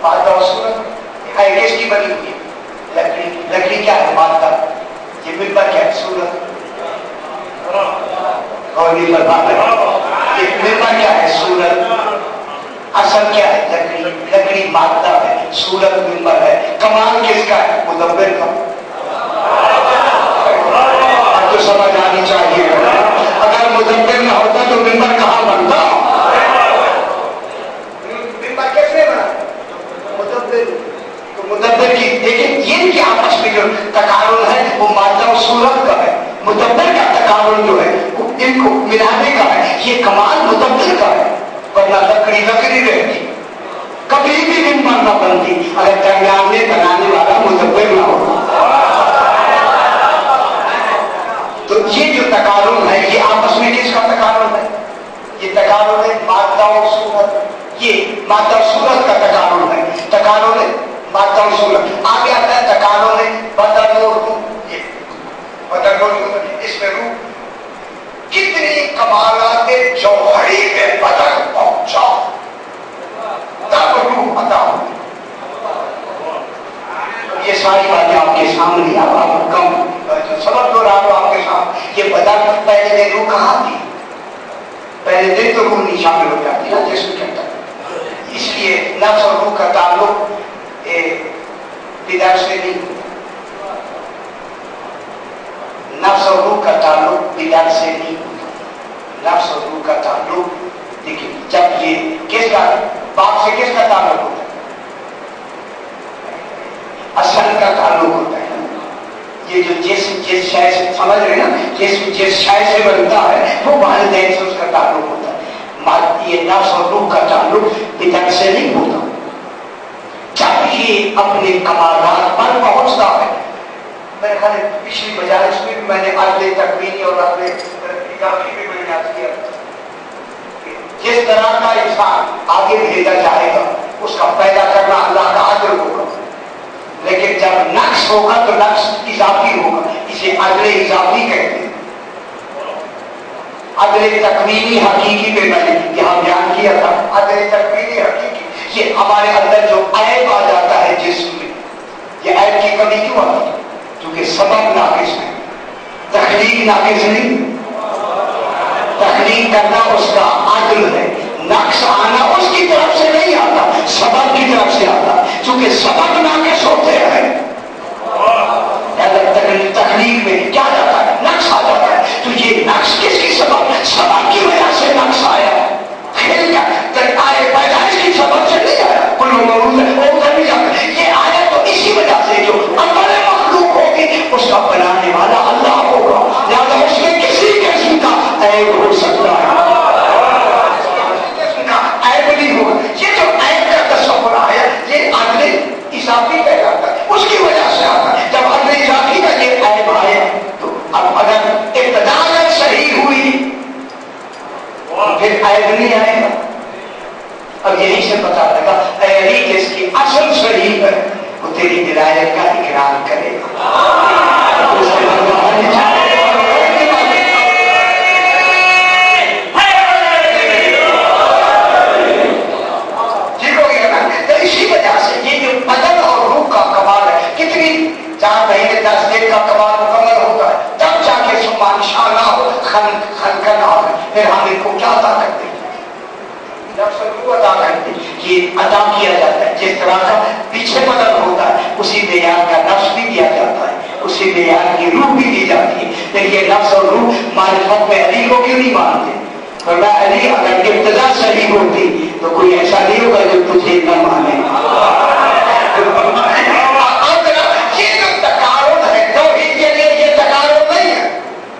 Speaker 1: مادہ و صورت. ہے کس کی بنی ہوئی؟ لکڑی. لکڑی کیا ہے؟ مادہ. یہ ممبر کیا ہے؟ صورت. اور یہ ممبر کیا ہے؟ صورت. اصل کیا ہے؟ لکڑی. لکڑی مادہ ہے، صورت ممبر ہے. کمال کس کا ہے؟ مدبر کا. اب تو سمجھ آنی چاہیے. اگر مدبر نہ ہوتا تو ممبر کہاں بنتا؟ ممبر کیسے بنا؟ مدبر. تو مدبر کی دیکھیں یہ کہ آپس میں جو تقارن ہے وہ مادہ و صورت کا ہے. مدبر کا تقارن جو ہے ان کو ملانے کا ہے. یہ کمال مدبر کا ہے. ورنہ لکڑی لکڑی رہتی، کبھی بھی ممبر نہ بنتی اگر درمیان میں بنانے والا مدبر نہ ہوتا. تو یہ جو تقارن ہے یہ آپس میں کس کا تقارن ہے؟ یہ تقارن ہے مادہ و صورت. یہ مادہ و صورت کا تقارن ہے. تقارن ہے مادہ و صورت. آگے آتا ہے تقارن ہے بدن و روح. یہ بدن و روح. اس میں روح کتنی کمالات جوہری میں بدن پہنچا تب روح عطا ہوئی. یہ ساری باتیں آپ کے سامنے آپ کم سبق دو رہا ہوں آپ کے سامنے. یہ بدن پہلے دن روح کہاں تھی؟ پہلے دن تو روح نہیں شامل ہو جاتی نا جسم کے اندر. اس لیے نفس اور روح کا تعلق بدن سے نہیں. نفس اور روح کا تعلق بدن سے نہیں ہوتا. نفس اور روح کا تعلق دیکھیے جب یہ کس کا باپ سے کس کا تعلق ہوتا ہے؟ اصل کا تعلق ہوتا ہے. یہ جو جس شے سے سمجھ رہے نا جس شے سے بنتا ہے وہ والدین سے اس کا تعلق ہوتا ہے. یہ نفس اور روح کا تعلق بدن سے نہیں ہوتا. جب یہ اپنے کمالات پر پہنچتا ہے، میرے خیال ہے پچھلی مجالس میں بھی میں نے عدل تکوینی اور عدل اضافی بھی میں نے یاد کیا، جس طرح کا انسان آگے بھیجا جائے گا اس کا پیدا کرنا اللہ کا عدل ہوگا، لیکن جب نقص ہوگا تو نقص اضافی ہوگا، اسے عدل اضافی کہتے ہیں۔ عدل تکوینی حقیقی پہ میں نے یہاں بیان کیا تھا، عدل تکوینی حقیقی یہ ہمارے اندر جو عیب آ جاتا ہے جسم میں، یہ عیب کی کمی کیوں آتی ہے؟ کیونکہ سبب ناقص ہے، تخلیق ناقص نہیں، تخلیق کرنا اس کا عدل ہے، نقص آنا اس کی طرف سے نہیں آتا، سبب کی طرف سے آتا، چونکہ سبب ناقص ہوتے ہیں۔ تخلیق میں کیا جاتا ہے؟ نقص آ جاتا ہے، تو یہ نقص کس کی سبب کی وجہ سے نقص آیا، کھیل کا پیدائش کی سبب سے نہیں آیا، کل مولود ہے وہ ادھر نہیں جاتا، یہ آیا تو اسی وجہ سے جو اول مخلوق ہوگی اس کا بنانے والا اللہ ہوگا، لہٰذا اس میں کسی قسم کا عیب ہو سکتا ہے، قسم کا عیب نہیں ہوگا۔ یہ جو عیب کا تصور آیا یہ عدل اضافی کہلاتا ہے، اس کی وجہ سے آتا ہے۔ جب عدل اضافی کا یہ عیب آیا تو اب اگر ابتدا صحیح ہوئی پھر عیب نہیں آئے گا۔ اب یہیں سے پتا لگا عیبی جس کی اصل صحیح ہے وہ تیری ولایت کا اقرار کرے گا، اسی وجہ سے یہ جو بدن اور روح کا کمال ہے، کتنی 4 مہینے 10 دن کا کمال مکمل ہوتا ہے تب جا کے سبحان شاء ہو خلقنا ہو، پھر ہم ان کو کیا عطا کرتے ہیں؟ نفس روح عطا کرتے ہیں، یہ عطا کیا جاتا ہے۔ جس طرح کا پیچھے بدن ہوتا ہے اسی معیار کا نفس بھی دیا جاتا ہے، اسی معیار کی روح بھی دی جاتی ہے، لیکن یہ نفس اور روح معرفت میں علی کو کیوں نہیں مانتے؟ ورنہ علی اگر ابتدا صحیح ہوتی تو کوئی ایسا نہیں ہوگا جو تجھے نہ مانے۔ یہ جو تقارن ہے توحید کے لیے، یہ تقارن نہیں ہے،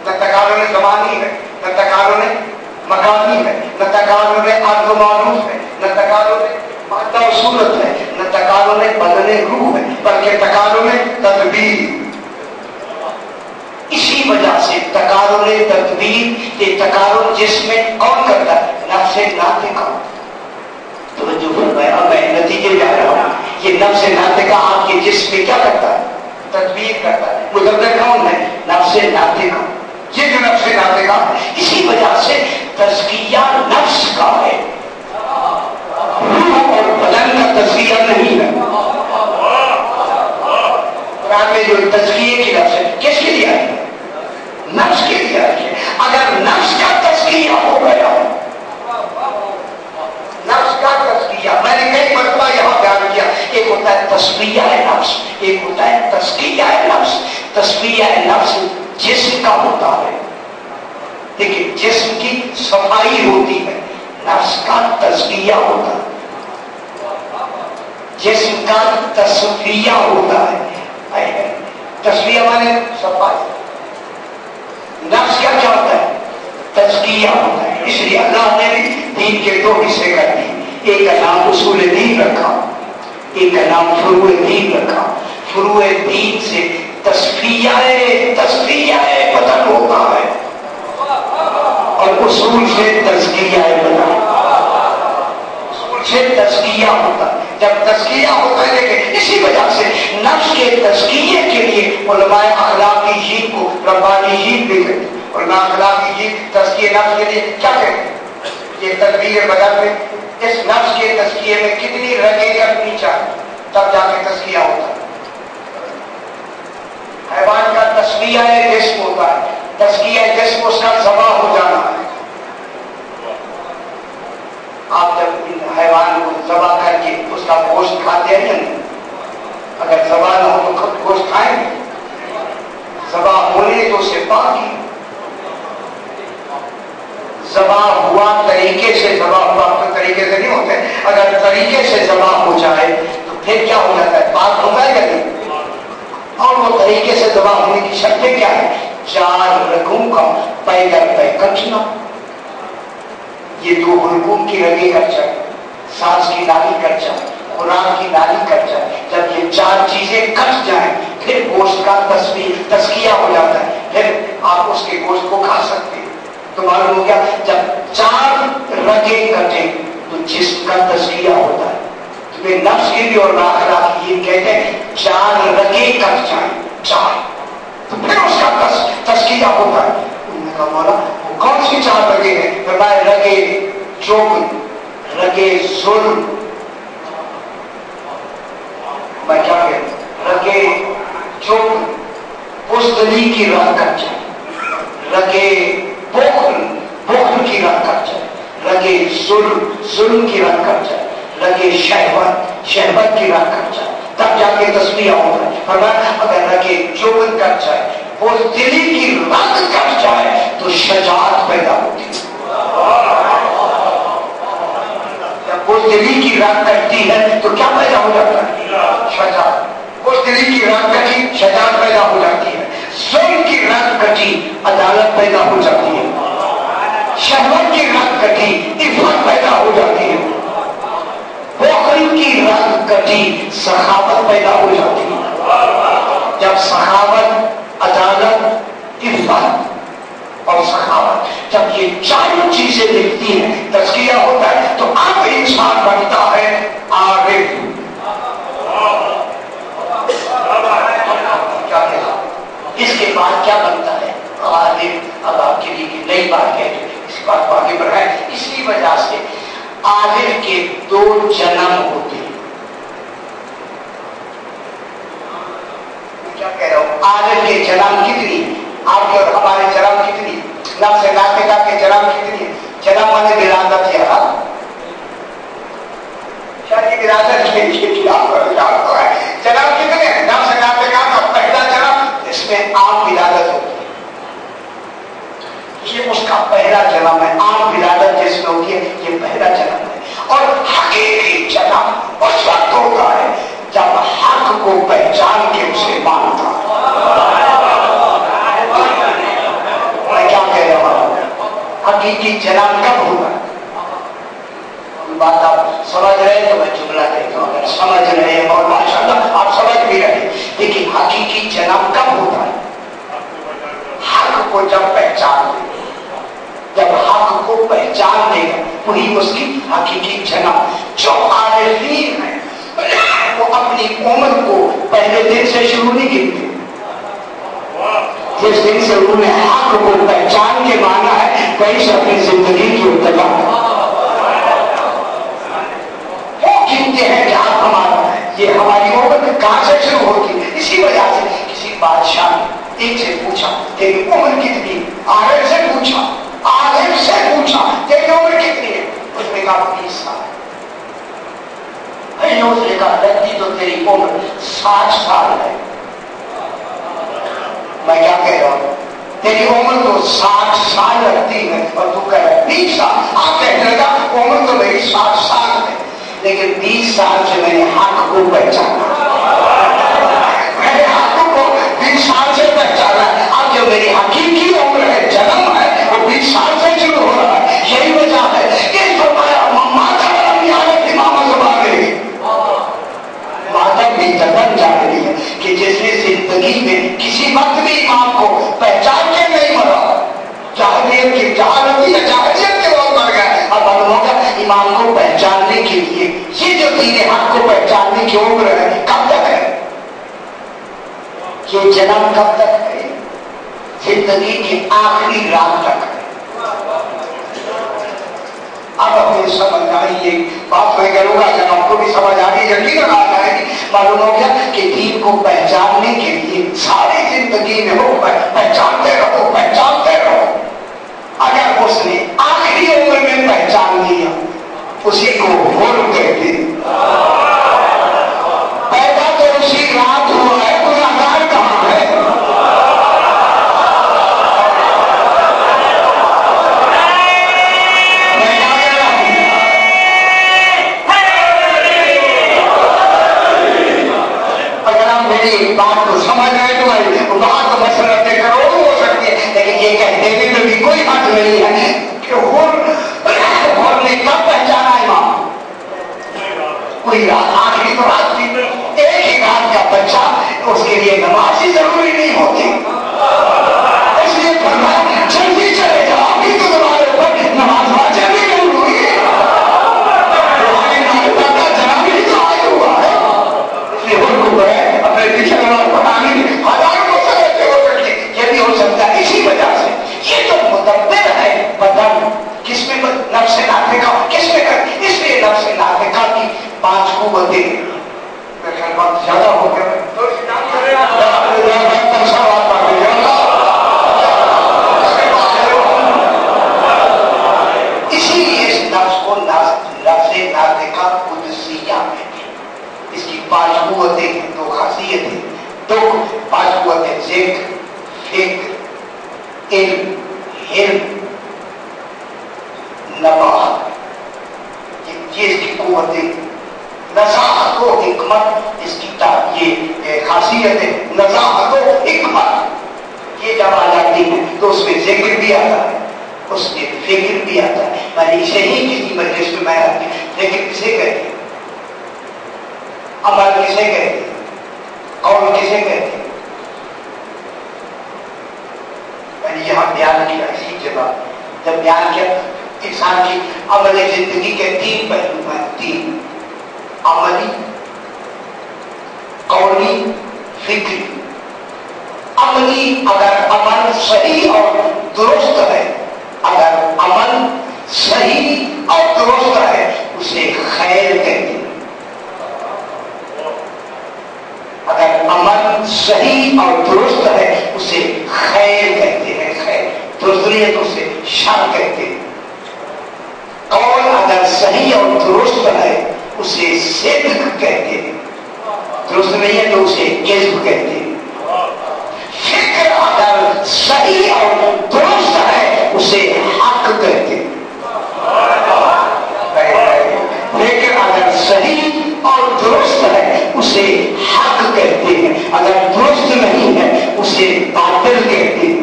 Speaker 1: نہ تقارن زمانی ہے، نہ تقارن مکانی ہے، نہ تقارن عرض و معروف ہے، نہ تقارن مادہ و صورت ہے، نہ تقارن بدن روح ہے، بلکہ تقارن تدبیر۔ اسی وجہ سے تقارن تدبیر، یہ تقارن جس میں کون کرتا ہے؟ نفس ناطقہ۔ توجہ فرمائے، اب میں نتیجے میں آ رہا ہوں، یہ نفس ناطقہ آپ کے جسم میں کیا کرتا ہے؟ تدبیر کرتا ہے۔ مدبر کون ہے؟ نفس ناطقہ۔ یہ جو نفس ناطقہ اسی وجہ سے تزکیہ نفس کا ہے، روح اور بدن کا تزکیہ نہیں ہے۔ قرآن میں جو تزکیے کی لفظ ہے کس کے لیے آئی ہے؟ نفس کے لیے آئی ہے۔ اگر نفس کا تزکیہ ہو گیا، نفس کا تزکیہ، میں نے کئی مرتبہ یہاں بیان کیا، ایک ہوتا ہے تصفیہ نفس، ایک ہوتا ہے تزکیہ نفس۔ تصفیہ نفس جسم کا ہوتا ہے، لیکن جسم کی صفائی ہوتی ہے، نفس کا تزکیہ ہوتا ہے، جسم کا تصفیہ ہوتا ہے۔ تصفیہ مانے صفائی، نفس کا کیا ہوتا ہے؟ تزکیہ ہوتا ہے۔ اس لیے اللہ نے بھی دین کے 2 حصے کر دیے، ایک کا نام اصول دین رکھا، ایک کا نام فروع دین رکھا۔ فروع دین سے تصفیہ بدن ہوتا ہے اور اصول سے تزکیہ بدن، اصول سے تزکیہ ہوتا ہے۔ جب تزکیہ ہوتا ہے، لیکن اسی وجہ سے نفس کے تزکیے کے لیے علماء اخلاقی جیت کو ربانی جیت بھی کہتے ہیں۔ علماء اخلاقی جیت تزکیے نفس کے لیے کیا کہتے ہیں؟ یہ تدبیر بدن میں اس نفس کے تزکیے میں کتنی رگیں کرنی چاہیے تب جا کے تزکیہ ہوتا ہے۔ حیوان کا تزکیہ جسم ہوتا ہے، تزکیہ جسم اس کا ذبح ہو جانا ہے۔ آپ جب حیوان کو ذبح کر کے اس کا گوشت کھاتے ہیں یا نہیں؟ اگر ذبح نہ ہو تو خود گوشت کھائیں گے؟ ذبح ہونے تو اسے پاکی، ذبح ہوا طریقے سے، ذبح ہوا اپنے طریقے سے نہیں ہوتے، اگر طریقے سے ذبح ہو جائے تو پھر کیا ہو جاتا ہے؟ پاک ہوتا ہے یا نہیں؟ اور وہ طریقے سے ذبح ہونے کی شرطیں کیا ہے؟ 4 رگوں کا پے در پے کچنا، یہ 2 حلقوں کی رگیں کچا، سانس کی نالی کچا، قرآن کی نالی کٹ جائے، جب یہ چار چیزیں کٹ جائیں پھر گوشت کا تزکیہ ہو جاتا ہے، پھر آپ اس کے گوشت کو کھا سکتے ہیں۔ تو معلوم ہو گیا جب چار رگیں کٹے تو جسم کا تزکیہ ہوتا ہے۔ تو نفس کے بھی اور آخرت کی یہ کہتے ہیں چار رگیں کٹ جائیں، چار، تو پھر اس کا تزکیہ ہوتا ہے۔ انہوں نے کہا مولا وہ کون سی چار رگیں ہیں؟ فرمایا رگے جبن، رگے ظلم، میں کیا کہتا رگے جبن بزدلی کی رگ کٹ جائے، رگے بخل، بخل کی رگ کٹ جائے، رگے ظلم، ظلم کی رگ کٹ جائے، رگے شہوت، شہوت کی رگ کٹ جائے، تب جا کے تسبیح ہوتا ہے۔ فرمایا اگر رگے جبن کٹ جائے، بزدلی کی رگ کٹ جائے تو شجاعت پیدا ہوتی ہے۔ جب بزدلی کی رگ کٹتی ہے تو کیا پیدا ہو جاتا ہے؟ شجاعت۔ بزدلی کی رگ کٹی، شجاعت پیدا ہو جاتی ہے۔ ظلم کی رگ کٹی، عدالت پیدا ہو جاتی ہے۔ شہوت کی رگ کٹی، عفت پیدا ہو جاتی ہے۔ بخل کی رگ کٹی، سخاوت پیدا ہو جاتی ہے۔ جب سخاوت، عدالت، عفت اور سخاوت، جب یہ چاروں چیزیں ملتی ہیں تزکیہ ہوتا ہے تو اب انسان بنتا ہے عارف۔ اس کے بعد کیا بنتا ہے؟ عارف۔ اب آپ کے لیے نئی بات کہتے ہیں، اس بات کو آگے بڑھائیں۔ اسی وجہ سے عارف کے دو جنم ہوتے ہیں۔ کیا کہہ رہا ہوں؟ عارف کے جنم کتنی؟ آپ کے اور ہمارے جنم کتنی؟ نفس ناطقہ کے جنم کتنی؟ جنم مانے ولادت ہے۔ شاید ولادت ہے جنم کتنے؟ نفس ناطقہ کا پہلا جنم، اس میں عام ولادت ہوتی ہے، یہ اس کا پہلا جنم ہے۔ عام ولادت جس میں ہوتی ہے یہ پہلا جنم ہے۔ اور حقیقی جنم اس وقت ہوتا ہے جب حق کو پہچان کے اسے مانتا ہے۔ میں کیا کہہ رہا ہوں؟ حقیقی جنم کب ہوگا؟ بات آپ سمجھ رہے ہیں تو میں جملہ دیتا ہوں، اگر سمجھ رہے ہیں اور ماشاءاللہ آپ سمجھ بھی رہے ہیں، لیکن حقیقی جنم کب ہوتا ہے؟ حق کو جب پہچان لے، جب حق کو پہچان لے گا وہی اس کی حقیقی جنم۔ جو عارفین ہیں وہ اپنی عمر کو پہلے دن سے شروع نہیں کرتے، جس دن سے انہوں نے حق کو پہچان کے مانا ہے وہیں سے اپنی زندگی کی ابتدا ہیں کہ آپ ہمارا، یہ ہماری عمر کہاں سے شروع ہوتی ہے؟ اسی وجہ سے کسی بادشاہ نے ایک سے پوچھا تیری عمر کتنی؟ عارف سے پوچھا، عارف سے پوچھا تیری عمر کتنی ہے؟ اس نے کہا 20 سال۔ اس نے کہا لگتی تو تیری عمر 60 سال ہے۔ میں کیا کہہ رہا ہوں؟ تیری عمر تو 60 سال لگتی ہے اور تو کہہ رہا 20 سال۔ آپ کہنے لگا عمر تو میری 60 سال ہے، لیکن 20 سال سے میں نے حق کو پہچانا، میں نے حق کو 20 سال سے پہچانا ہے۔ اب جو میری حقیقی عمر ہے، جنم ہے، وہ 20 سال سے شروع ہو رہا ہے۔ یہی وجہ ہے کہ ماتم بھی جتن جا رہی ہے کہ جس نے زندگی میں کسی وقت بھی امام کو پہچان کے نہیں مرا، جاہلیت کی جہالتی یا جاہلیت کے وقت مر گیا، اب معلوم ہوگا امام کو پہچاننے کے لیے یہ جو دین حق کو پہچاننے کی عمر ہے کب تک ہے؟ یہ جنم کب تک ہے؟ زندگی کی آخری رات تک ہے۔ اب ہمیں سمجھ آئی، یہ بات میں کروں گا جب آپ کو بھی سمجھ آ گئی، یقیناً آ جائے گی۔ معلوم ہو گیا کہ دین کو پہچاننے کے لیے ساری زندگی میں ہو پہچانتے رہو، پہچانتے رہو۔ اگر اس نے آخری عمر میں پہچان لیا اسی کو حر کہتے ہیں۔ پیدا تو اسی رات ہوا ہے، گناہگار کہاں ہے؟ بات کو سمجھ رہے تو بات مسئلہ کروڑوں ہو سکتی ہے، لیکن یہ کہتے ہوئے بھی کوئی حق نہیں ہے کہ حر نے کب پہچانا امام؟ کوئی رات آخری تو رات تھی، ایک ہی رات کا بچہ، اس کے لیے نماز ہی ضروری نہیں ہوتی، اس لیے فرمایا جلدی چلے جاؤ، ابھی تو تمہارے اوپر نماز واجب بھی نہیں ہوئی ہے، جناب ہی تو آیا ہوا ہے، اس لیے ان کو ہے اپنے پیچھے نماز پڑھانے کی ہزاروں کو سمجھتے ہو سکتے، یہ بھی ہو سکتا ہے اسی وجہ سے یہ جو مدبر ہے بدن کس میں نفس ناطقہ کس میں کر، اس لیے نفس ناطقہ کی 5 قوتیں، میرے خیال بات زیادہ ہو گیا، اسی لیے اس نفس کو نفس ناطقہ قدسیہ کہتے ہیں، اس کی 5 قوتیں ہیں، 2 خاصیتیں، 2 5 قوتیں، ذکر، فکر، علم، حلم، نباہت، یہ اس کی قوتیں، نزاہت و حکمت اس کی یہ خاصیت ہے، نزاہت و حکمت یہ جب آ جاتی ہے تو اس میں ذکر بھی آتا ہے، اس میں فکر بھی آتا ہے، میں نے اسے ہی کسی مجلس میں آتی ذکر کسے کہتے ہیں، عمل کسے کہتے ہیں، قول کسے کہتے ہیں، میں نے یہاں بیان کیا اسی جگہ جب بیان کیا انسان کی عمل زندگی کے 3 پہلو ہیں، 3 عملی، قولی، فکری۔ عملی اگر عمل صحیح اور درست ہے، اگر عمل صحیح اور درست ہے اسے خیر کہتے ہیں، اگر عمل صحیح اور درست ہے اسے خیر کہتے ہیں، خیر درست نہیں ہے تو اسے شر کہتے ہیں، قول اگر صحیح اور درست ہے اسے صدق کہتے ہیں، درست نہیں ہے تو اسے کذب کہتے ہیں، فکر اگر صحیح اور درست ہے اسے حق کہتے ہیں، فکر اگر صحیح اور درست ہے اسے حق کہتے ہیں، اگر درست نہیں ہے اسے باطل کہتے ہیں۔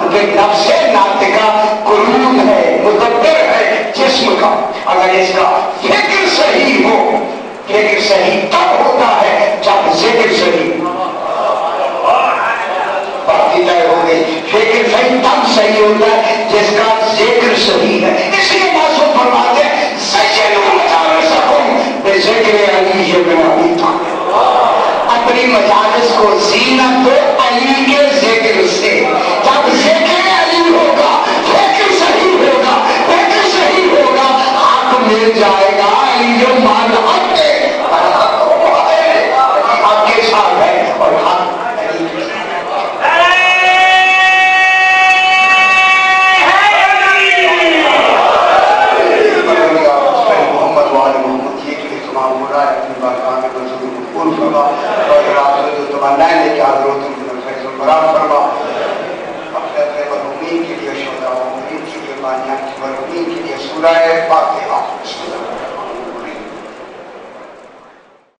Speaker 1: پھر نفس ناطقہ قلوب ہے، مدبر ہے جسم کا، اگر اس کا فکر صحیح ہو، فکر صحیح تب ہوتا ہے جب ذکر صحیح، بات طے ہو گئی، فکر صحیح تب صحیح ہوتا ہے جس کا ذکر صحیح ہے، اس لیے معصوم فرماتے ہیں ذکر علی بن ابی طالب، اپنی مجالس کو زینت دو علی کے ذکر سے، جب ذکر علی ہوگا فکر صحیح ہوگا، فکر صحیح ہوگا حق مل جائے گا، علی جو مان